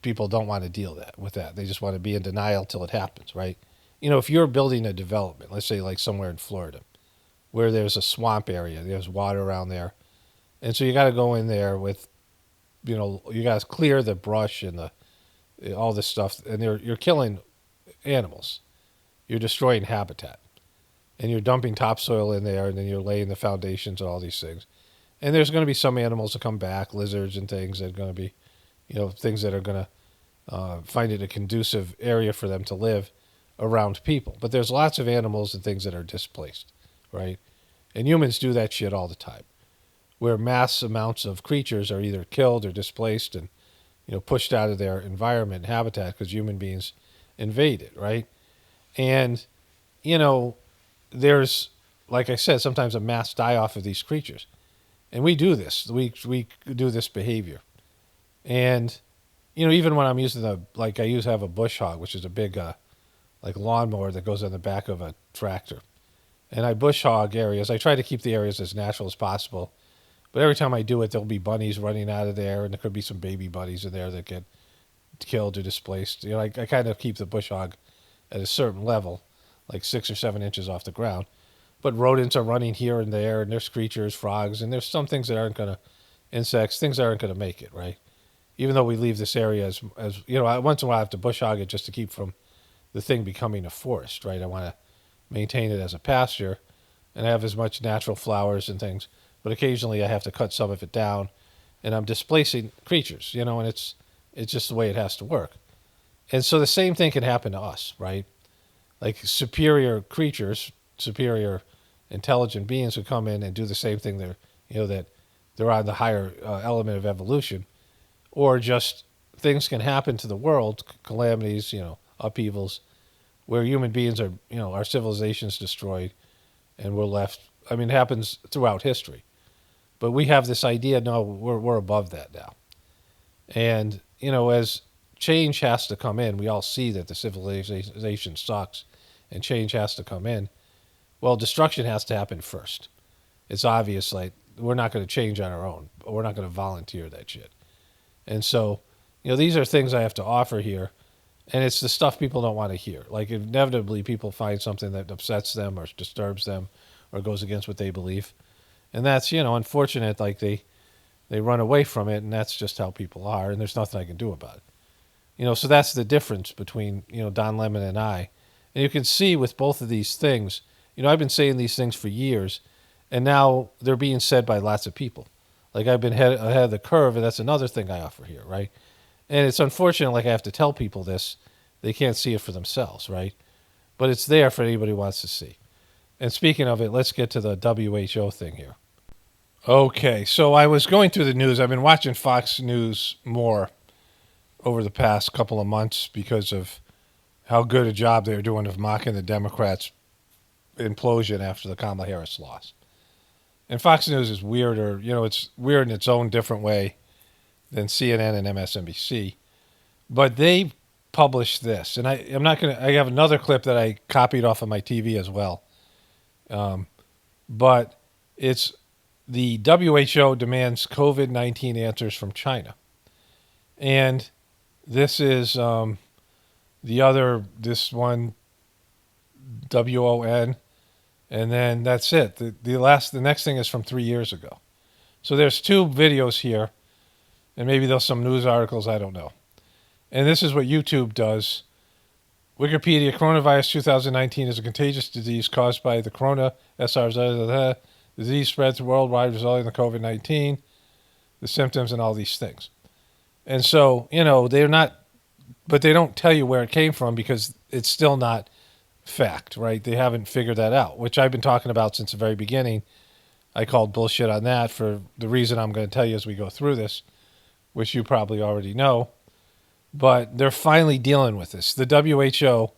people don't want to deal with that. They just want to be in denial till it happens, right? If you're building a development, let's say like somewhere in Florida, where there's a swamp area, there's water around there. And so you got to go in there with, you got to clear the brush and all this stuff. And you're killing animals. You're destroying habitat. And you're dumping topsoil in there, and then you're laying the foundations and all these things. And there's going to be some animals that come back, lizards and things that are going to be, things that are going to find it a conducive area for them to live around people. But there's lots of animals and things that are displaced, right? And humans do that shit all the time, where mass amounts of creatures are either killed or displaced and, pushed out of their environment and habitat because human beings invade it, right? And, there's, like I said, sometimes a mass die-off of these creatures. And we do this. We do this behavior. And, even when I'm using I have a bush hog, which is a big, lawnmower that goes on the back of a tractor. And I bush hog areas. I try to keep the areas as natural as possible But every time I do it, there'll be bunnies running out of there, and there could be some baby bunnies in there that get killed or displaced. You know, I kind of keep the bush hog at a certain level, like 6 or 7 inches off the ground. But rodents are running here and there, and there's creatures, frogs, and there's some things that aren't going to, insects, things that aren't going to make it, right? Even though we leave this area as you know, once in a while I have to bush hog it just to keep from the thing becoming a forest, right? I want to maintain it as a pasture and have as much natural flowers and things. But occasionally I have to cut some of it down, and I'm displacing creatures, you know, and it's just the way it has to work. And so the same thing can happen to us, right? Like superior creatures, superior intelligent beings would come in and do the same thing. That they're on the higher element of evolution, or just things can happen to the world, calamities, you know, upheavals, where human beings are, you know, our civilization's destroyed, and we're left. I mean, it happens throughout history, but we have this idea. No, we're above that now, and you know, as change has to come in, we all see that the civilization sucks, and change has to come in. Well, destruction has to happen first. It's obvious, like, we're not going to change on our own. We're not going to volunteer that shit. And so, you know, these are things I have to offer here, and it's the stuff people don't want to hear. Like, inevitably, people find something that upsets them or disturbs them or goes against what they believe. And that's, you know, unfortunate. Like, they run away from it, and that's just how people are, and there's nothing I can do about it. You know, so that's the difference between, you know, Don Lemon and I. And you can see with both of these things, you know, I've been saying these things for years, and now they're being said by lots of people. Like, I've been ahead of the curve, and that's another thing I offer here, right? And it's unfortunate, like, I have to tell people this. They can't see it for themselves, right? But it's there for anybody who wants to see. And speaking of it, let's get to the WHO thing here. Okay, so I was going through the news. I've been watching Fox News more over the past couple of months because of how good a job they were doing of mocking the Democrats' implosion after the Kamala Harris loss. And Fox News is weirder, you know, it's weird in its own different way than CNN and MSNBC. But they published this, and I'm not going to, I have another clip that I copied off of my TV as well. But it's the WHO demands COVID-19 answers from China. And this is this one, WON, and then that's it. The next thing is from 3 years ago. So there's 2 videos here, and maybe there's some news articles, I don't know. And this is what YouTube does. Wikipedia, coronavirus 2019 is a contagious disease caused by the corona, SARS, the disease spreads worldwide, resulting in the COVID-19, the symptoms, and all these things. And so, you know, but they don't tell you where it came from because it's still not fact, right? They haven't figured that out, which I've been talking about since the very beginning. I called bullshit on that for the reason I'm going to tell you as we go through this, which you probably already know. But they're finally dealing with this. The WHO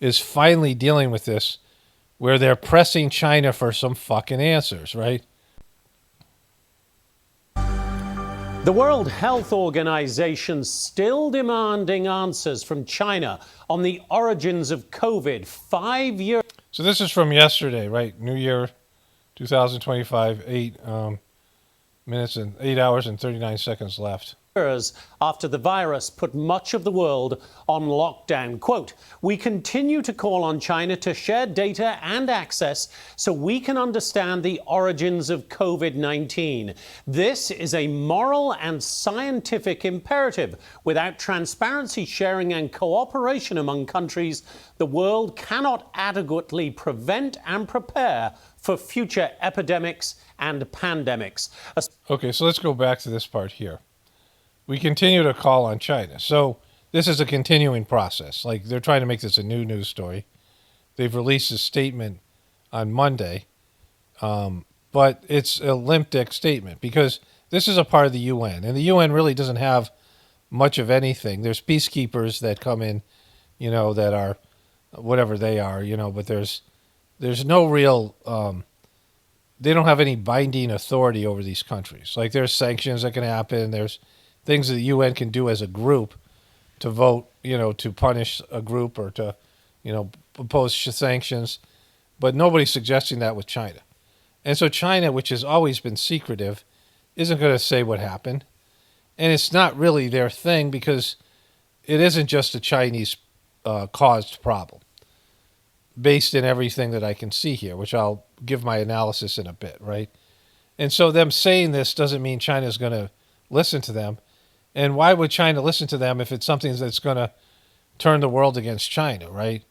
is finally dealing with this, where they're pressing China for some fucking answers, right? The World Health Organization still demanding answers from China on the origins of COVID 5 years. So this is from yesterday, right? New Year 2025, 8 hours and 39 seconds left. After the virus put much of the world on lockdown. Quote, we continue to call on China to share data and access so we can understand the origins of COVID-19. This is a moral and scientific imperative. Without transparency, sharing and cooperation among countries, the world cannot adequately prevent and prepare for future epidemics and pandemics. Okay, so let's go back to this part here. We continue to call on China. So this is a continuing process. Like, they're trying to make this a new news story. They've released a statement on Monday, but it's a limp dick statement because this is a part of the UN, and the UN really doesn't have much of anything. There's peacekeepers that come in, you know, that are whatever they are, you know, but there's no real, they don't have any binding authority over these countries. Like, there's sanctions that can happen. There's things that the UN can do as a group to vote, you know, to punish a group or to, you know, impose sanctions. But nobody's suggesting that with China. And so China, which has always been secretive, isn't going to say what happened. And it's not really their thing because it isn't just a Chinese caused problem based in everything that I can see here, which I'll give my analysis in a bit, right? And so them saying this doesn't mean China's going to listen to them. And why would China listen to them if it's something that's going to turn the world against China, right?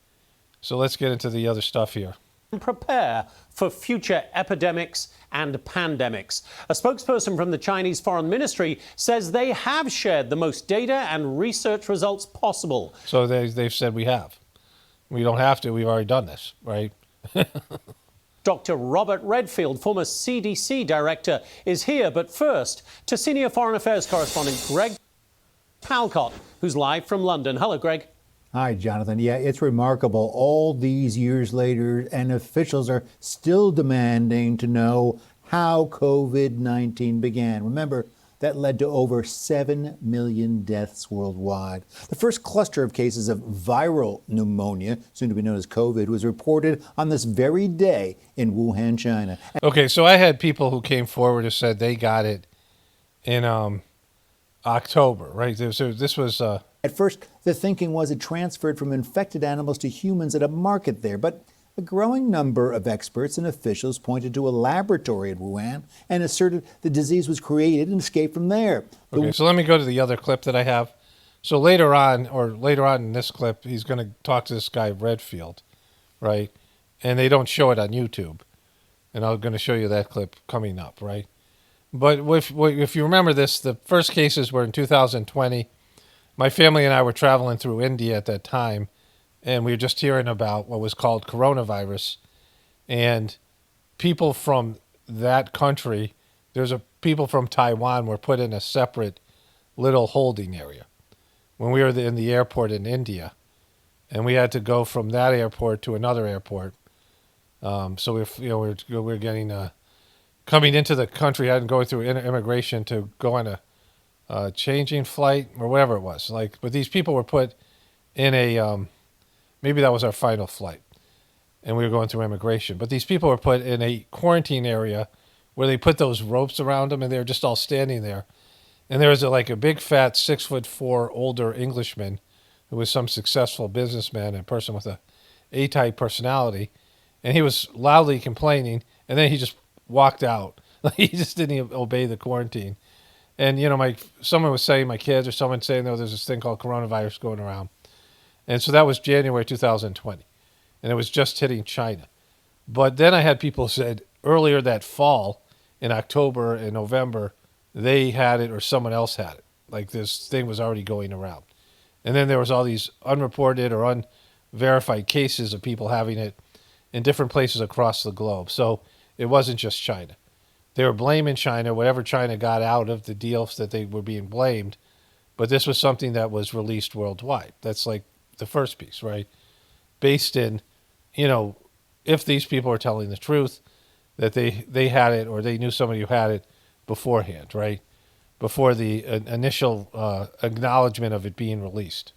So let's get into the other stuff here. Prepare for future epidemics and pandemics. A spokesperson from the Chinese Foreign Ministry says they have shared the most data and research results possible. So they've said we have. We don't have to. We've already done this, right? Dr. Robert Redfield, former CDC director, is here. But first, to senior foreign affairs correspondent Greg Palcott, who's live from London. Hello, Greg. Hi, Jonathan. Yeah, it's remarkable. All these years later, and officials are still demanding to know how COVID-19 began. Remember, that led to over 7 million deaths worldwide. The first cluster of cases of viral pneumonia, soon to be known as COVID, was reported on this very day in Wuhan, China. Okay, so I had people who came forward and said they got it in October, right? So this was... At first, the thinking was it transferred from infected animals to humans at a market there, but a growing number of experts and officials pointed to a laboratory at Wuhan and asserted the disease was created and escaped from there. Okay, so let me go to the other clip that I have. So later on in this clip, he's going to talk to this guy, Redfield, right? And they don't show it on YouTube. And I'm going to show you that clip coming up, right? But if you remember this, the first cases were in 2020. My family and I were traveling through India at that time, and we were just hearing about what was called coronavirus. And people from that country, people from Taiwan were put in a separate little holding area when we were in the airport in India. And we had to go from that airport to another airport. So we're getting coming into the country, had to go through immigration to go on a changing flight or whatever it was. But these people were put in a maybe that was our final flight, and we were going through immigration. But these people were put in a quarantine area where they put those ropes around them, and they were just all standing there. And there was a big fat 6'4" older Englishman who was some successful businessman and person with a A-type personality, and he was loudly complaining, and then he just walked out. He just didn't obey the quarantine. And, someone was saying, my kids or someone saying, there's this thing called coronavirus going around. And so that was January 2020. And it was just hitting China. But then I had people said earlier that fall, in October and November, they had it or someone else had it. This thing was already going around. And then there was all these unreported or unverified cases of people having it in different places across the globe. So it wasn't just China. They were blaming China, whatever China got out of the deals that they were being blamed. But this was something that was released worldwide. That's the first piece, right? Based in, if these people are telling the truth, that they had it or they knew somebody who had it beforehand, right? Before the initial acknowledgement of it being released.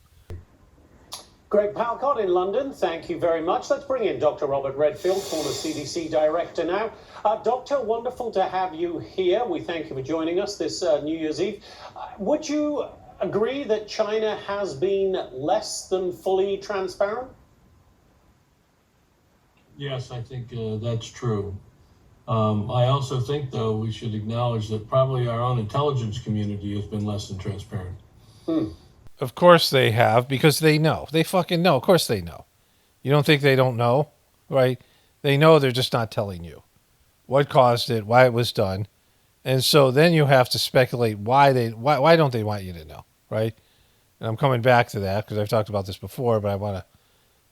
Greg Palcott in London, thank you very much. Let's bring in Dr. Robert Redfield, former CDC director now. Doctor, wonderful to have you here. We thank you for joining us this New Year's Eve. Would you agree that China has been less than fully transparent? Yes, I think that's true. I also think, though, we should acknowledge that probably our own intelligence community has been less than transparent. Of course they have, because they know. They fucking know. Of course they know. You don't think they don't know, right? They know, they're just not telling you what caused it, why it was done. And so then you have to speculate why don't they want you to know, right? And I'm coming back to that because I've talked about this before, but I want to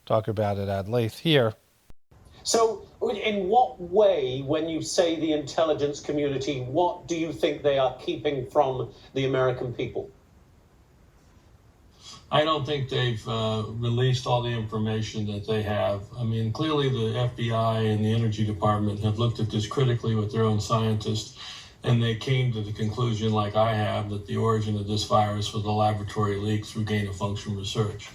talk about it at length here. So in what way, when you say the intelligence community, what do you think they are keeping from the American people? I don't think they've released all the information that they have. I mean, clearly the FBI and the Energy Department have looked at this critically with their own scientists, and they came to the conclusion, like I have, that the origin of this virus was a laboratory leak through gain-of-function research.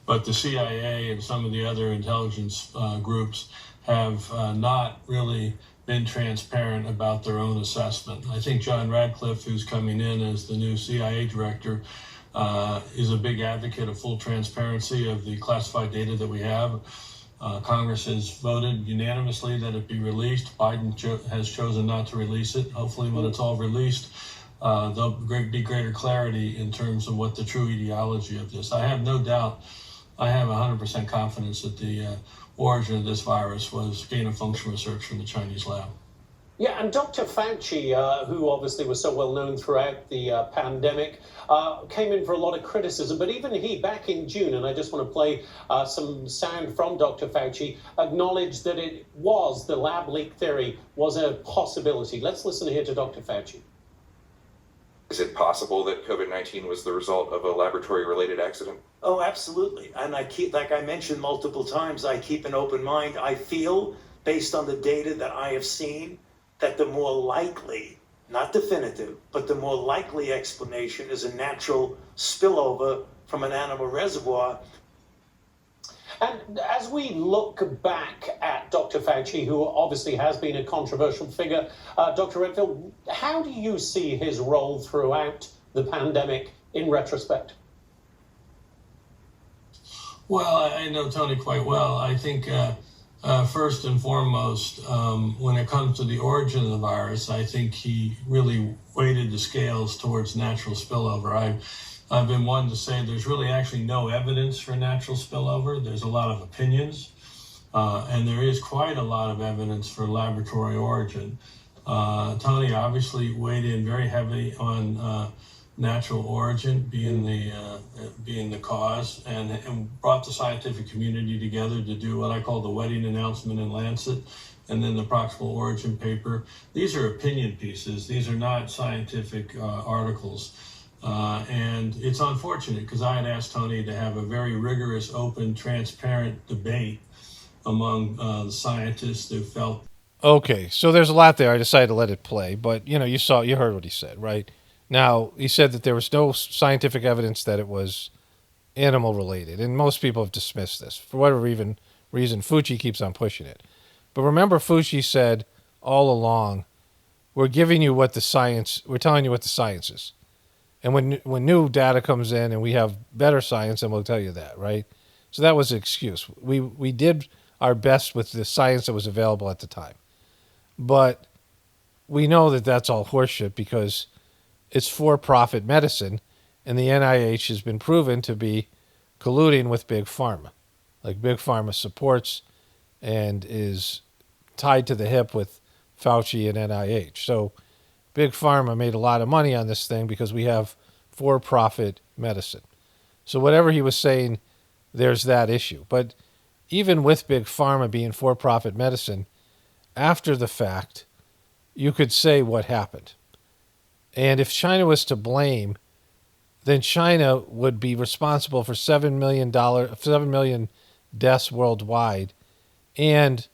But the CIA and some of the other intelligence groups have not really been transparent about their own assessment. I think John Radcliffe, who's coming in as the new CIA director, is a big advocate of full transparency of the classified data that we have. Congress has voted unanimously that it be released. Biden has chosen not to release it. Hopefully when it's all released, there'll be greater clarity in terms of what the true etiology of this. I have no doubt, I have 100% confidence that the origin of this virus was gain-of-function research from the Chinese lab. Yeah, and Dr. Fauci, who obviously was so well known throughout the pandemic, came in for a lot of criticism. But even he, back in June, and I just want to play some sound from Dr. Fauci, acknowledged that it was, the lab leak theory was a possibility. Let's listen here to Dr. Fauci. Is it possible that COVID-19 was the result of a laboratory-related accident? Oh, absolutely. And I keep, like I mentioned multiple times, I keep an open mind. I feel, based on the data that I have seen, that the more likely, not definitive, but the more likely explanation is a natural spillover from an animal reservoir. And as we look back at Dr. Fauci, who obviously has been a controversial figure, Dr. Redfield, how do you see his role throughout the pandemic in retrospect? Well, I know Tony quite well. I think first and foremost, when it comes to the origin of the virus, I think he really weighted the scales towards natural spillover. I've been one to say there's really actually no evidence for natural spillover. There's a lot of opinions, and there is quite a lot of evidence for laboratory origin. Tony obviously weighed in very heavily on natural origin being the cause, and brought the scientific community together to do what I call the wedding announcement in Lancet, and then the proximal origin paper. These are opinion pieces. These are not scientific articles. And it's unfortunate because I had asked Tony to have a very rigorous, open, transparent debate among the scientists who felt. Okay, so there's a lot there. I decided to let it play, but you heard what he said, right? Now, he said that there was no scientific evidence that it was animal related, and most people have dismissed this. For whatever reason, Fauci keeps on pushing it. But remember, Fauci said all along, we're telling you what the science is. And when new data comes in and we have better science, then we'll tell you that, right? So that was the excuse. We did our best with the science that was available at the time. But we know that that's all horseshit because it's for-profit medicine, and the NIH has been proven to be colluding with Big Pharma. Like Big Pharma supports and is tied to the hip with Fauci and NIH. So Big Pharma made a lot of money on this thing because we have for-profit medicine. So whatever he was saying, there's that issue. But even with Big Pharma being for-profit medicine, after the fact, you could say what happened. And if China was to blame, then China would be responsible for $7 million deaths worldwide. And,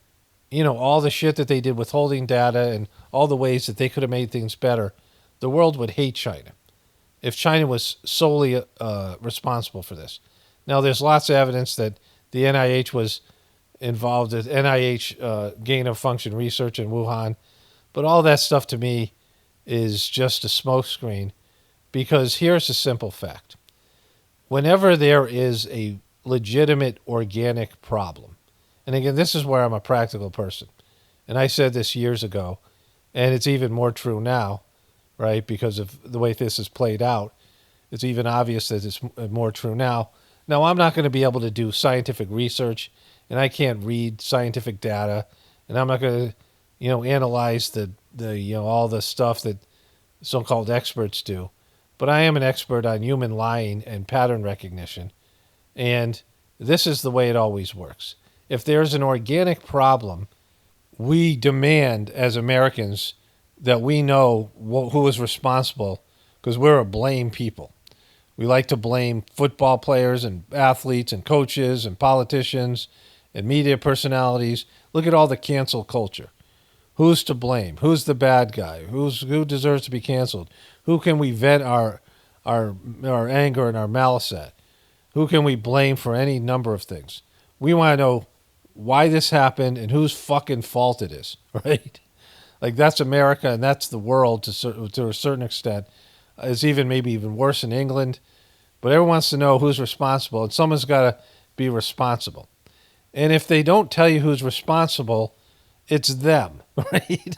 all the shit that they did withholding data and all the ways that they could have made things better, the world would hate China if China was solely responsible for this. Now, there's lots of evidence that the NIH was involved with NIH gain-of-function research in Wuhan, but all that stuff to me is just a smokescreen, because here's a simple fact. Whenever there is a legitimate organic problem, and again, this is where I'm a practical person, and I said this years ago, and it's even more true now, right, because of the way this is played out. It's even obvious that it's more true now. Now, I'm not going to be able to do scientific research, and I can't read scientific data, and I'm not going to, analyze the all the stuff that so-called experts do. But I am an expert on human lying and pattern recognition, and this is the way it always works. If there's an organic problem, we demand as Americans that we know who is responsible, because we're a blame people. We like to blame football players and athletes and coaches and politicians and media personalities. Look at all the cancel culture. Who's to blame? Who's the bad guy? Who deserves to be canceled? Who can we vent our anger and our malice at? Who can we blame for any number of things? We want to know why this happened and whose fucking fault it is, right? Like that's America and that's the world to a certain extent. It's maybe even worse in England. But everyone wants to know who's responsible, and someone's got to be responsible. And if they don't tell you who's responsible, it's them, right?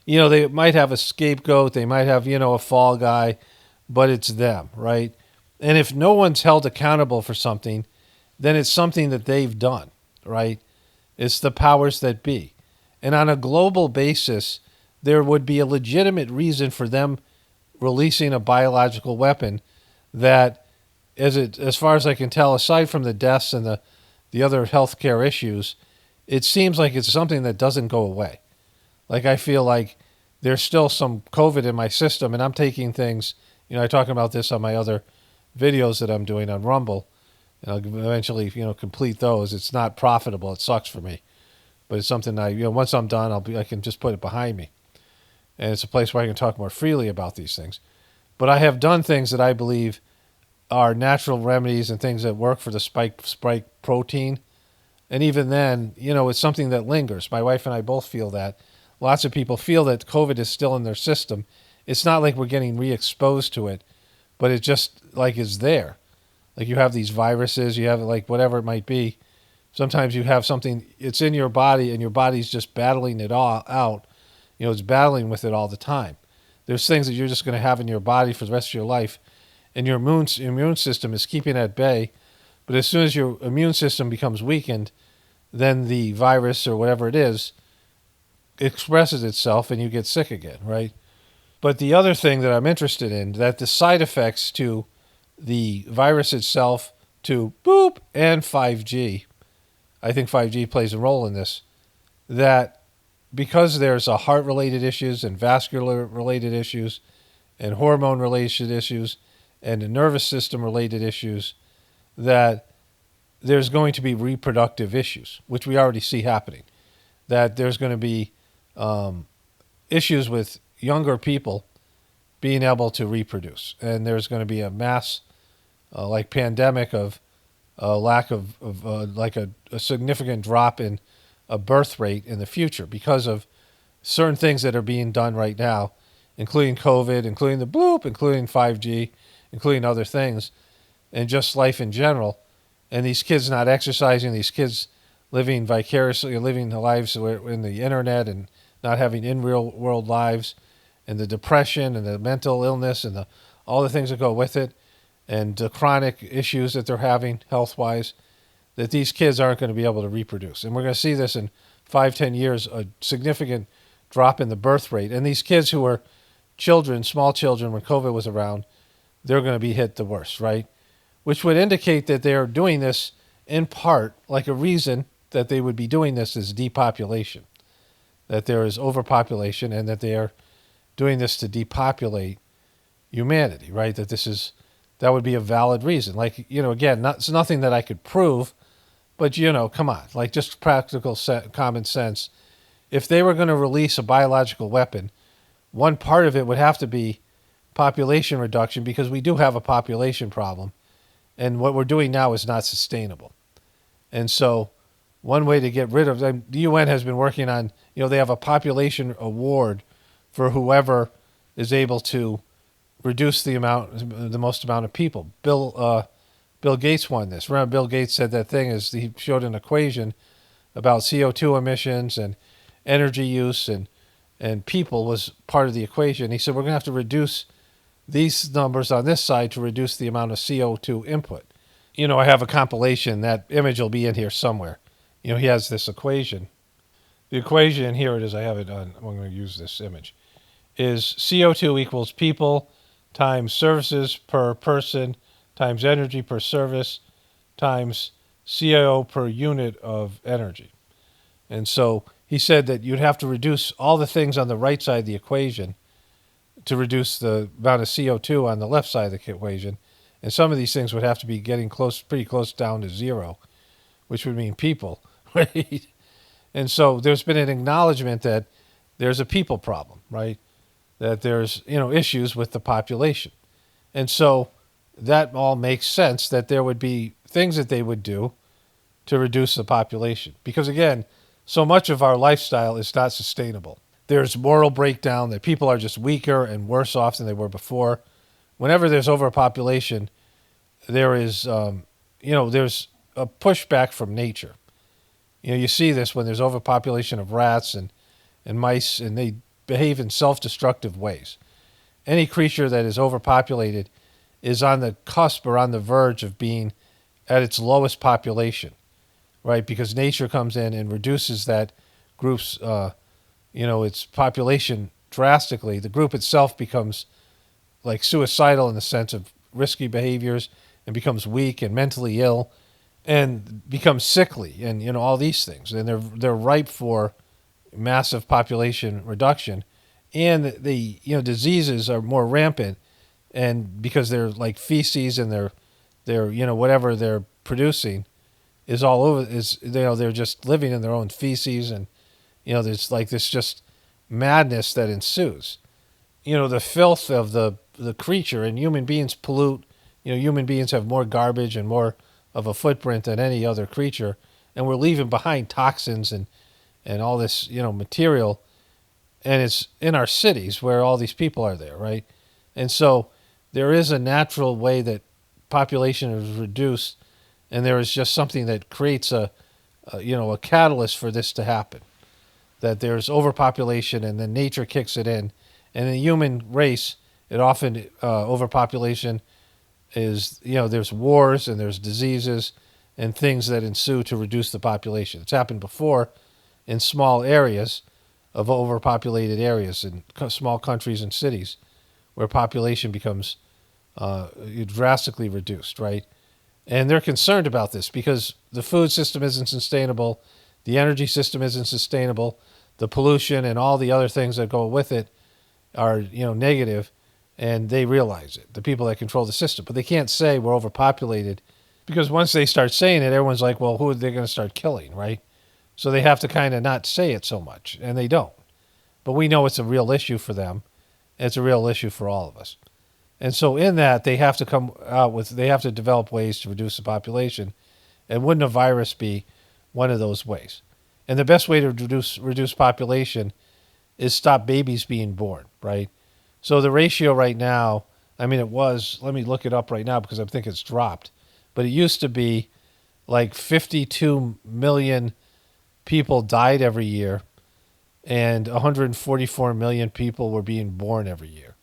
They might have a scapegoat, they might have, a fall guy, but it's them, right? And if no one's held accountable for something, then it's something that they've done, right? It's the powers that be. And on a global basis, there would be a legitimate reason for them releasing a biological weapon that, as far as I can tell, aside from the deaths and the other healthcare issues, it seems like it's something that doesn't go away. Like I feel like there's still some COVID in my system, and I'm taking things. I talk about this on my other videos that I'm doing on Rumble, and I'll eventually, complete those. It's not profitable. It sucks for me, but it's something once I'm done, I can just put it behind me, and it's a place where I can talk more freely about these things. But I have done things that I believe are natural remedies and things that work for the spike protein. And even then, it's something that lingers. My wife and I both feel that. Lots of people feel that COVID is still in their system. It's not like we're getting re-exposed to it, but it just like is there. Like you have these viruses, you have like whatever it might be. Sometimes you have something, it's in your body and your body's just battling it all out. It's battling with it all the time. There's things that you're just going to have in your body for the rest of your life, and your immune system is keeping at bay. But as soon as your immune system becomes weakened, then the virus or whatever it is expresses itself and you get sick again, right? But the other thing that I'm interested in, that the side effects to the virus itself, to boop, and 5G, I think 5G plays a role in this, that because there's a heart-related issues and vascular-related issues and hormone-related issues and the nervous system-related issues, that there's going to be reproductive issues, which we already see happening. That there's going to be issues with younger people being able to reproduce. And there's going to be a mass, pandemic of lack of a significant drop in a birth rate in the future because of certain things that are being done right now, including COVID, including the bloop, including 5G, including other things, and just life in general. And these kids not exercising, these kids living vicariously, living the lives in the internet and not having in real world lives, and the depression and the mental illness and all the things that go with it, and the chronic issues that they're having health-wise, that these kids aren't going to be able to reproduce. And we're going to see this in 5-10 years, a significant drop in the birth rate. And these kids who were children, small children, when COVID was around, they're going to be hit the worst, right? Which would indicate that they're doing this in part, like a reason that they would be doing this is depopulation, that there is overpopulation and that they are doing this to depopulate humanity, right? That would be a valid reason. Like, again, it's nothing that I could prove, but, come on, like just practical common sense. If they were going to release a biological weapon, one part of it would have to be population reduction, because we do have a population problem. And what we're doing now is not sustainable. And so one way to get rid of them, the UN has been working on, they have a population award for whoever is able to reduce the most amount of people. Bill Gates won this. Remember, Bill Gates said that thing is, he showed an equation about CO2 emissions and energy use, and people was part of the equation. He said, we're going to have to reduce these numbers on this side to reduce the amount of CO2 input. I have a compilation. That image will be in here somewhere. He has this equation. The equation, here it is, I have it on, I'm going to use this image, is CO2 equals people times services per person times energy per service times CO per unit of energy. And so he said that you'd have to reduce all the things on the right side of the equation to reduce the amount of CO2 on the left side of the equation. And some of these things would have to be getting pretty close down to zero, which would mean people, right? And so there's been an acknowledgement that there's a people problem, right? That there's, issues with the population. And so that all makes sense, that there would be things that they would do to reduce the population. Because again, so much of our lifestyle is not sustainable. There's moral breakdown, that people are just weaker and worse off than they were before. Whenever there's overpopulation, there is, there's a pushback from nature. You see this when there's overpopulation of rats and mice, and they behave in self-destructive ways. Any creature that is overpopulated is on the cusp or on the verge of being at its lowest population, right? Because nature comes in and reduces that group's, its population drastically. The group itself becomes like suicidal in the sense of risky behaviors and becomes weak and mentally ill and becomes sickly and, all these things. And they're ripe for massive population reduction. And the diseases are more rampant, and because they're like feces and they're whatever they're producing is all over, they're just living in their own feces, and there's like this just madness that ensues. The filth of the creature, and human beings pollute. Human beings have more garbage and more of a footprint than any other creature, and we're leaving behind toxins and all this material. And it's in our cities where all these people are there, right? And so there is a natural way that population is reduced, and there is just something that creates a catalyst for this to happen. That there's overpopulation, and then nature kicks it in. And in the human race, it often overpopulation is, there's wars and there's diseases and things that ensue to reduce the population. It's happened before in small areas of overpopulated areas in small countries and cities where population becomes drastically reduced, right? And they're concerned about this because the food system isn't sustainable, the energy system isn't sustainable, the pollution and all the other things that go with it are, negative, and they realize it, the people that control the system. But they can't say we're overpopulated, because once they start saying it, everyone's like, well, who are they going to start killing, right? So they have to kind of not say it so much, and they don't. But we know it's a real issue for them. It's a real issue for all of us. And so in that, they have to they have to develop ways to reduce the population. And wouldn't a virus be one of those ways? And the best way to reduce population is stop babies being born, right? So the ratio right now, it was, let me look it up right now because I think it's dropped. But it used to be like 52 million people died every year, and 144 million people were being born every year.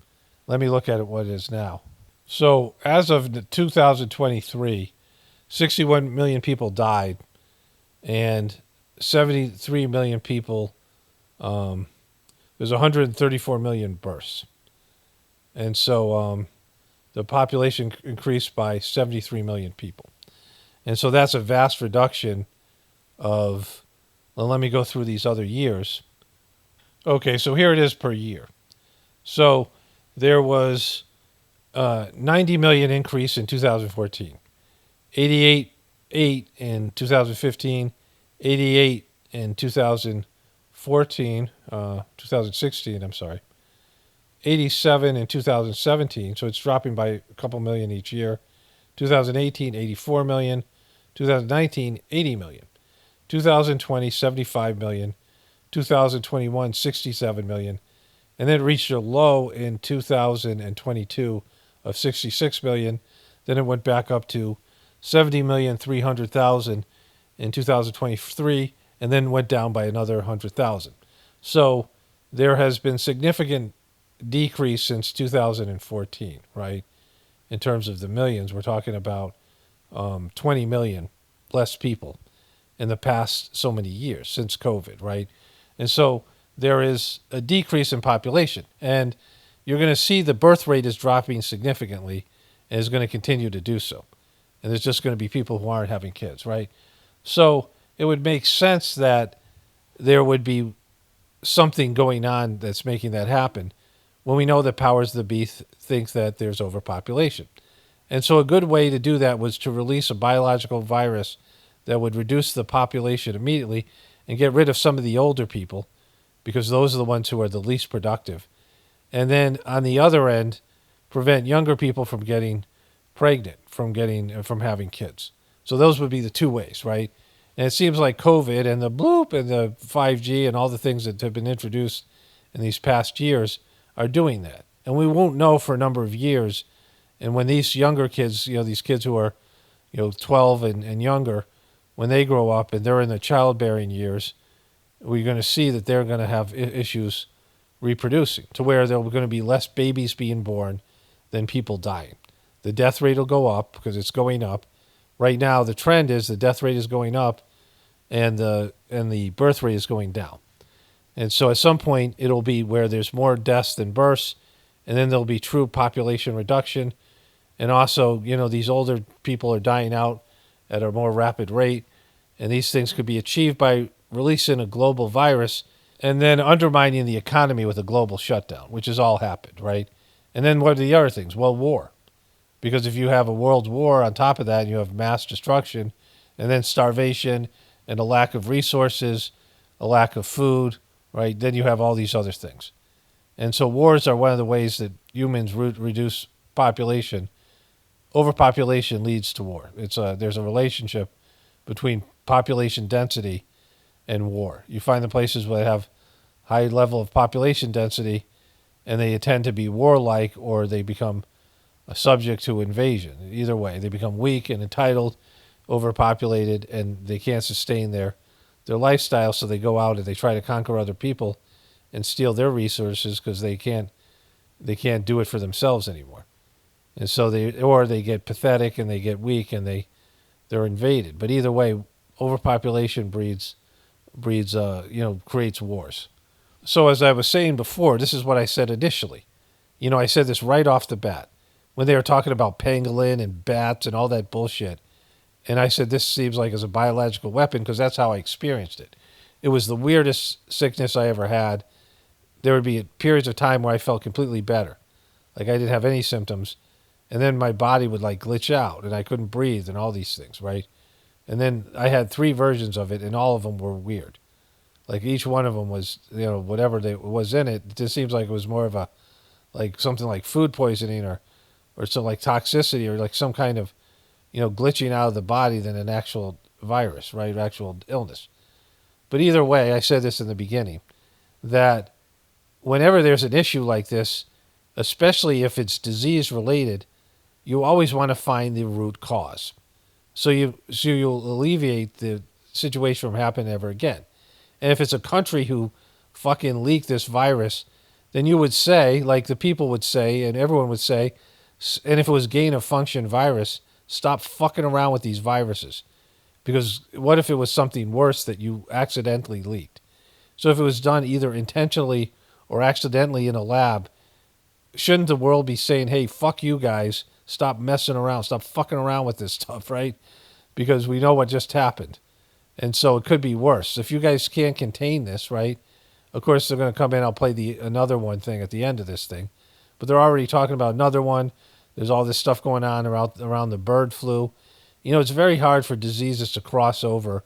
Let me look at what it is now. So as of 2023, 61 million people died, and 73 million people, there's 134 million births. And so the population increased by 73 million people. And so that's a vast reduction of, well, let me go through these other years. Okay, so here it is per year. So there was 90 million increase in 2014, 88 in 2015, 88 in 2016, 87 in 2017, so it's dropping by a couple million each year. 2018, 84 million. 2019, 80 million. 2020, 75 million. 2021, 67 million. And then it reached a low in 2022 of 66 million. Then it went back up to 70,300,000 in 2023, and then went down by another 100,000. So there has been significant decrease since 2014, right? In terms of the millions, we're talking about 20 million less people in the past so many years since COVID, right? And so there is a decrease in population, and you're going to see the birth rate is dropping significantly and is going to continue to do so. And there's just going to be people who aren't having kids, right? So it would make sense that there would be something going on that's making that happen when we know that powers that be think that there's overpopulation. And so a good way to do that was to release a biological virus that would reduce the population immediately and get rid of some of the older people, because those are the ones who are the least productive. And then on the other end, prevent younger people from getting pregnant, from having kids. So those would be the two ways, right? And it seems like COVID and the bloop and the 5G and all the things that have been introduced in these past years are doing that. And we won't know for a number of years. And when these younger kids, these kids who are, 12 and younger, when they grow up and they're in the childbearing years, we're going to see that they're going to have issues reproducing, to where there are going to be less babies being born than people dying. The death rate will go up because it's going up. Right now, the trend is the death rate is going up and the birth rate is going down. And so at some point, it'll be where there's more deaths than births, and then there'll be true population reduction. And also, these older people are dying out at a more rapid rate, and these things could be achieved by releasing a global virus and then undermining the economy with a global shutdown, which has all happened, right? And then what are the other things? Well, war. Because if you have a world war on top of that, you have mass destruction, and then starvation, and a lack of resources, a lack of food, right? Then you have all these other things. And so wars are one of the ways that humans reduce population. Overpopulation leads to war. There's a relationship between population density and war. You find the places where they have high level of population density, and they tend to be warlike, or they become subject to invasion. Either way, they become weak and entitled, overpopulated, and they can't sustain their lifestyle, so they go out and they try to conquer other people and steal their resources because they can't do it for themselves anymore. And so they get pathetic and they get weak and they're invaded. But either way, overpopulation creates wars. So as I was saying before, this is what I said initially. I said this right off the bat when they were talking about pangolin and bats and all that bullshit. And I said, this seems like it's a biological weapon because that's how I experienced it. It was the weirdest sickness I ever had. There would be periods of time where I felt completely better. Like I didn't have any symptoms. And then my body would glitch out and I couldn't breathe and all these things, right? And then I had 3 versions of it and all of them were weird. Like each one of them was, whatever was in it, it just seems like it was more of a, something like food poisoning or some toxicity or some kind of, glitching out of the body than an actual virus, right? Actual illness. But either way, I said this in the beginning, that whenever there's an issue like this, especially if it's disease related, you always want to find the root cause. So you'll alleviate the situation from happening ever again. And if it's a country who fucking leaked this virus, then you would say, like the people would say, and everyone would say, and if it was gain of function virus, stop fucking around with these viruses. Because what if it was something worse that you accidentally leaked? So if it was done either intentionally or accidentally in a lab, shouldn't the world be saying, hey, fuck you guys, stop messing around, stop fucking around with this stuff, right? Because we know what just happened. And so it could be worse. If you guys can't contain this, right? Of course, they're going to come in. I'll play another one thing at the end of this thing. But they're already talking about another one. There's all this stuff going on around the bird flu. It's very hard for diseases to cross over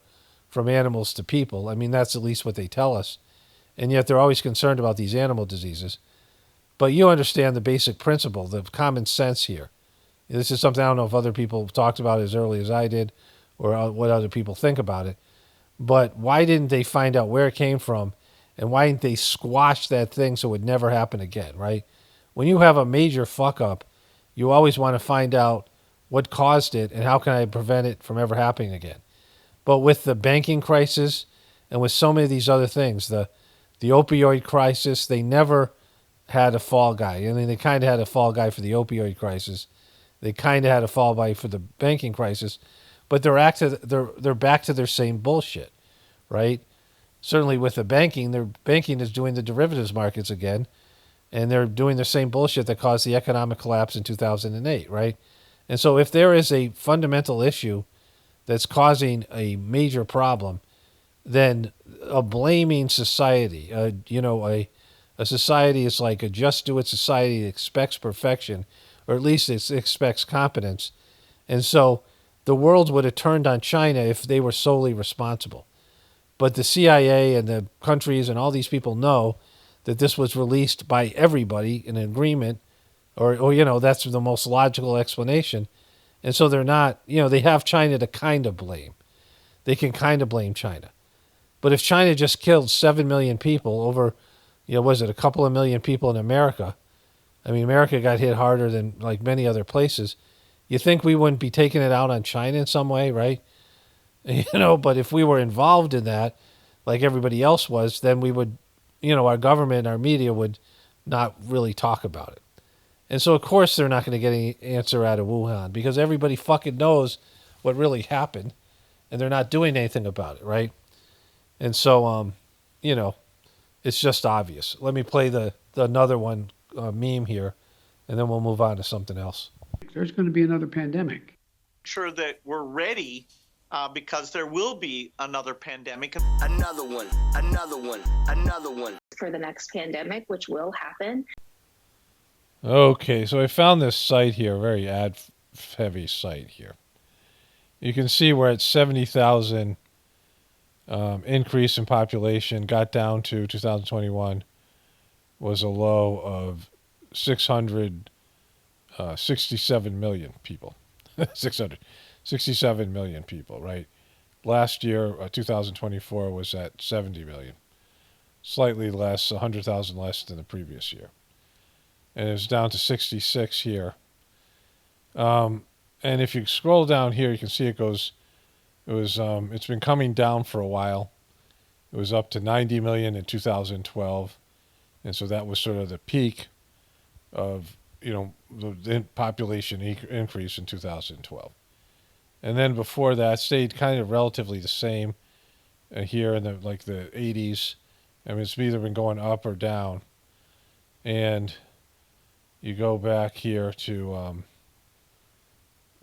from animals to people. I mean, that's at least what they tell us. And yet they're always concerned about these animal diseases. But you understand the basic principle, the common sense here. This is something I don't know if other people talked about as early as I did or what other people think about it. But why didn't they find out where it came from, and why didn't they squash that thing so it would never happen again, right? When you have a major fuck up, you always want to find out what caused it and how can I prevent it from ever happening again. But with the banking crisis and with so many of these other things, the opioid crisis, they never had a fall guy. I mean, they kind of had a fall guy for the opioid crisis. They kind of had a fall guy for the banking crisis. But they're back to their same bullshit, right? Certainly with the banking, their banking is doing the derivatives markets again, and they're doing the same bullshit that caused the economic collapse in 2008, right? And so if there is a fundamental issue that's causing a major problem, then a blaming society, a society is like a just do it society that expects perfection, or at least it expects competence. And so the world would have turned on China if they were solely responsible. But the CIA and the countries and all these people know that this was released by everybody in agreement, or that's the most logical explanation. And so they're not, they have China to kind of blame. they can kind of blame China. But if China just killed 7 million people over, was it a couple of million people in America? I mean, America got hit harder than like many other places. You think we wouldn't be taking it out on China in some way, right? But if we were involved in that, like everybody else was, then we would, our government, our media would not really talk about it. And so, of course, they're not going to get any answer out of Wuhan because everybody fucking knows what really happened and they're not doing anything about it, right? And so, it's just obvious. Let me play the another one meme here, and then we'll move on to something else. There's going to be another pandemic. Sure that we're ready because there will be another pandemic. Another one, another one, another one. For the next pandemic, which will happen. Okay, so I found this site here, very ad-heavy site here. You can see where it's 70,000 increase in population, got down to 2021, was a low of 667 million people. 667 million people, right? Last year, 2024, was at 70 million. Slightly less, 100,000 less than the previous year. And it's down to 66 here. And if you scroll down here, you can see it's been coming down for a while. It was up to 90 million in 2012. And so that was sort of the peak of, the population increase in 2012. And then before that, stayed kind of relatively the same here in the 80s. I mean, it's either been going up or down. And you go back here to,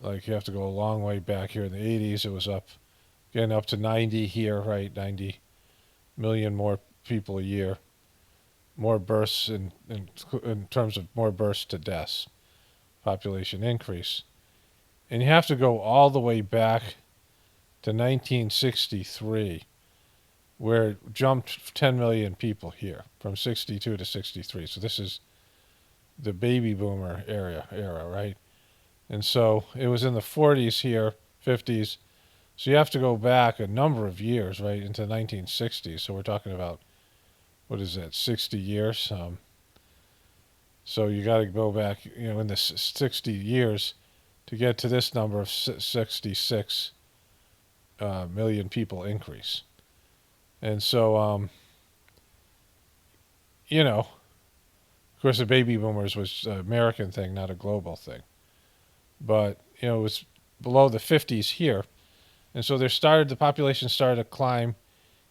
you have to go a long way back here in the 80s. It was getting up to 90 here, right? 90 million more people a year. More births in terms of more births to deaths. Population increase. And you have to go all the way back to 1963, where it jumped 10 million people here, from 62 to 63. So this is the baby boomer era, right? And so it was in the 40s here, 50s. So you have to go back a number of years, right, into the 1960s. So we're talking about, 60 years? So you got to go back, in the 60 years to get to this number of 66 million people increase. And so, of course, the baby boomers was an American thing, not a global thing. But, it was below the 50s here. And so the population started to climb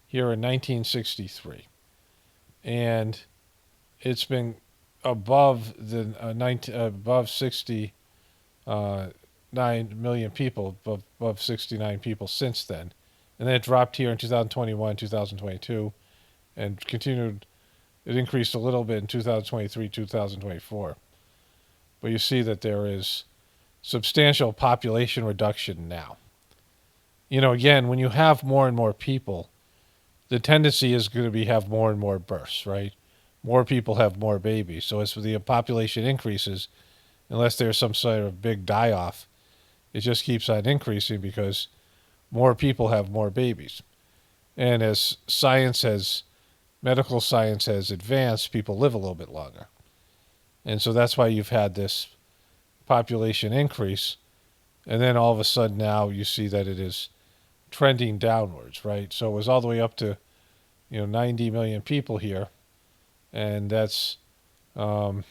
here in 1963. And it's been above above 69 million people, above 69 people since then. And then it dropped here in 2021, 2022, and continued. It increased a little bit in 2023, 2024. But you see that there is substantial population reduction now. Again, when you have more and more people, the tendency is going to have more and more births, right? More people have more babies. So as the population increases, unless there's some sort of big die-off, it just keeps on increasing because more people have more babies. And as medical science has advanced, people live a little bit longer. And so that's why you've had this population increase. And then all of a sudden now you see that it is trending downwards, right? So it was all the way up to, 90 million people here. And that's 24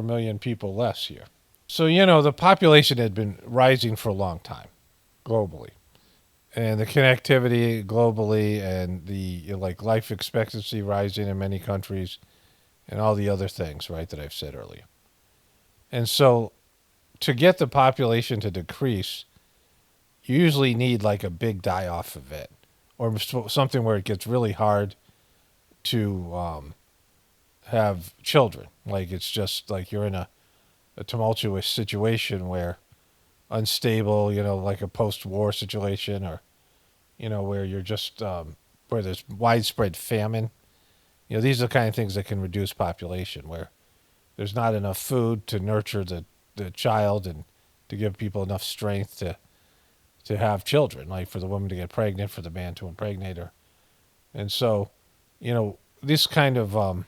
million people less here. So, the population had been rising for a long time, globally. And the connectivity globally and the life expectancy rising in many countries and all the other things, right, that I've said earlier. And so to get the population to decrease, you usually need a big die-off event or something where it gets really hard to have children. It's just you're in a tumultuous situation where unstable, like a post-war situation or, where you're just, where there's widespread famine. These are the kind of things that can reduce population, where there's not enough food to nurture the child and to give people enough strength to have children, like for the woman to get pregnant, for the man to impregnate her. And so, this kind of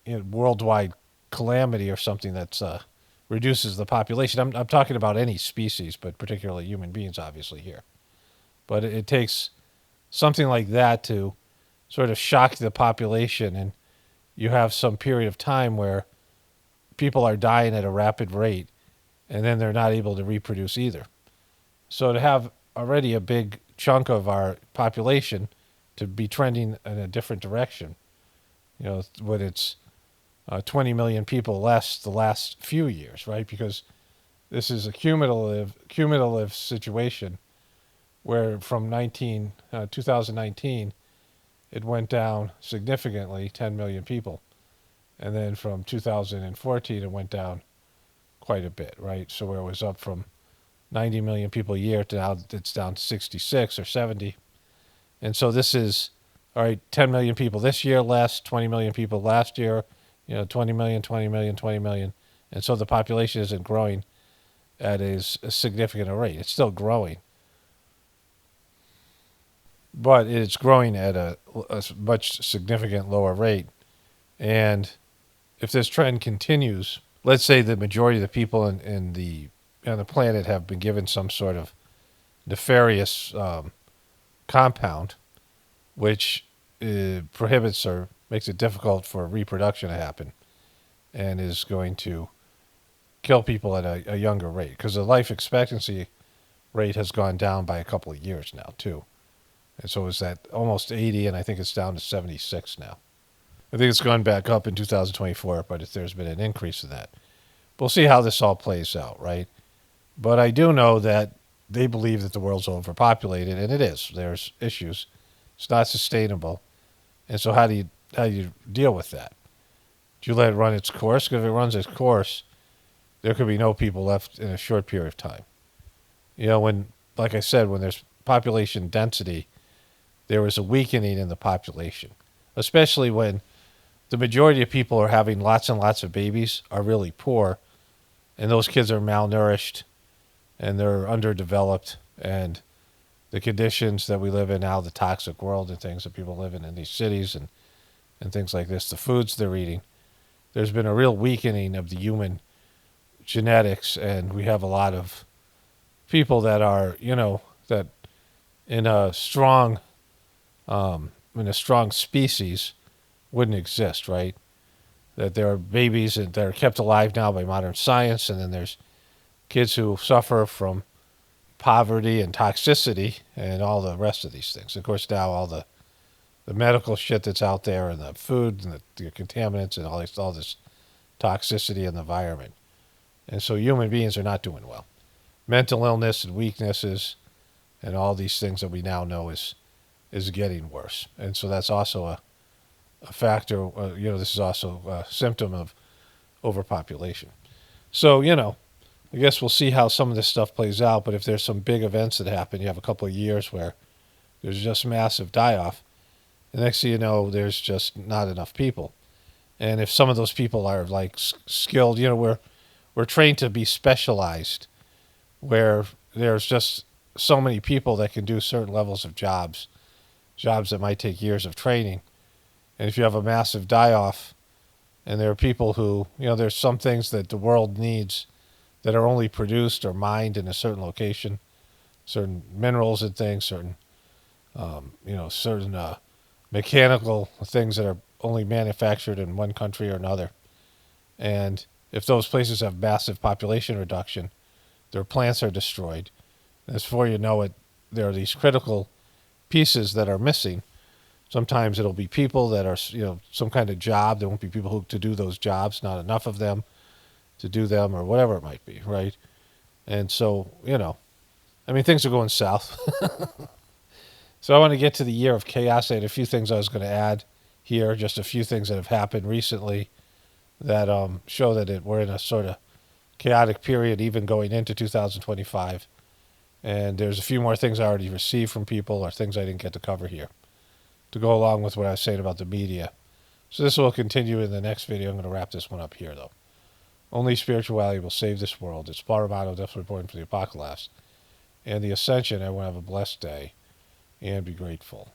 worldwide calamity or something that's reduces the population. I'm talking about any species, but particularly human beings, obviously, here. But it takes something like that to sort of shock the population, and you have some period of time where people are dying at a rapid rate, and then they're not able to reproduce either. So to have already a big chunk of our population to be trending in a different direction, when it's 20 million people less the last few years, right? Because this is a cumulative situation where from 2019, it went down significantly, 10 million people. And then from 2014, it went down quite a bit, right? So where it was up from 90 million people a year to now it's down to 66 or 70. And so this is, all right, 10 million people this year less, 20 million people last year, 20 million, 20 million, 20 million. And so the population isn't growing at a significant rate. It's still growing, but it's growing at a much significant lower rate. And if this trend continues, let's say the majority of the people on the planet have been given some sort of nefarious compound, which prohibits or makes it difficult for reproduction to happen, and is going to kill people at a younger rate, because the life expectancy rate has gone down by a couple of years now too. And so it's at almost 80, and I think it's down to 76 now. I think it's gone back up in 2024, but there's been an increase in that. We'll see how this all plays out, right? But I do know that they believe that the world's overpopulated, and it is. There's issues. It's not sustainable. And so how do you deal with that? Do you let it run its course? Because if it runs its course, there could be no people left in a short period of time. When, like I said, when there's population density, there is a weakening in the population, especially when the majority of people are having lots and lots of babies, are really poor, and those kids are malnourished, and they're underdeveloped, and the conditions that we live in now, the toxic world and things that people live in these cities and things like this, the foods they're eating, there's been a real weakening of the human genetics, and we have a lot of people that are, that in a strong species wouldn't exist, right? That there are babies that are kept alive now by modern science, and then there's kids who suffer from poverty and toxicity and all the rest of these things. Of course, now all the medical shit that's out there, and the food and the contaminants and all this toxicity in the environment. And so human beings are not doing well. Mental illness and weaknesses and all these things that we now know is getting worse. And so that's also a factor, this is also a symptom of overpopulation. So, I guess we'll see how some of this stuff plays out, but if there's some big events that happen, you have a couple of years where there's just massive die-off, the next thing you know, there's just not enough people. And if some of those people are like skilled, we're trained to be specialized, where there's just so many people that can do certain levels of jobs that might take years of training. And if you have a massive die-off, and there are people who, there's some things that the world needs that are only produced or mined in a certain location, certain minerals and things, certain mechanical things that are only manufactured in one country or another. And if those places have massive population reduction, their plants are destroyed. And before you know it, there are these critical pieces that are missing. Sometimes it'll be people that are, some kind of job. There won't be people to do those jobs, not enough of them to do them, or whatever it might be, right? And so, things are going south. So I want to get to the year of chaos. I had a few things I was going to add here, just a few things that have happened recently that show that we're in a sort of chaotic period, even going into 2025. And there's a few more things I already received from people, or things I didn't get to cover here, to go along with what I was saying about the media. So this will continue in the next video. I'm going to wrap this one up here, though. Only spirituality will save this world. It's Paul Romano, definitely reporting for the Apocalypse. and the ascension. Everyone have a blessed day and be grateful.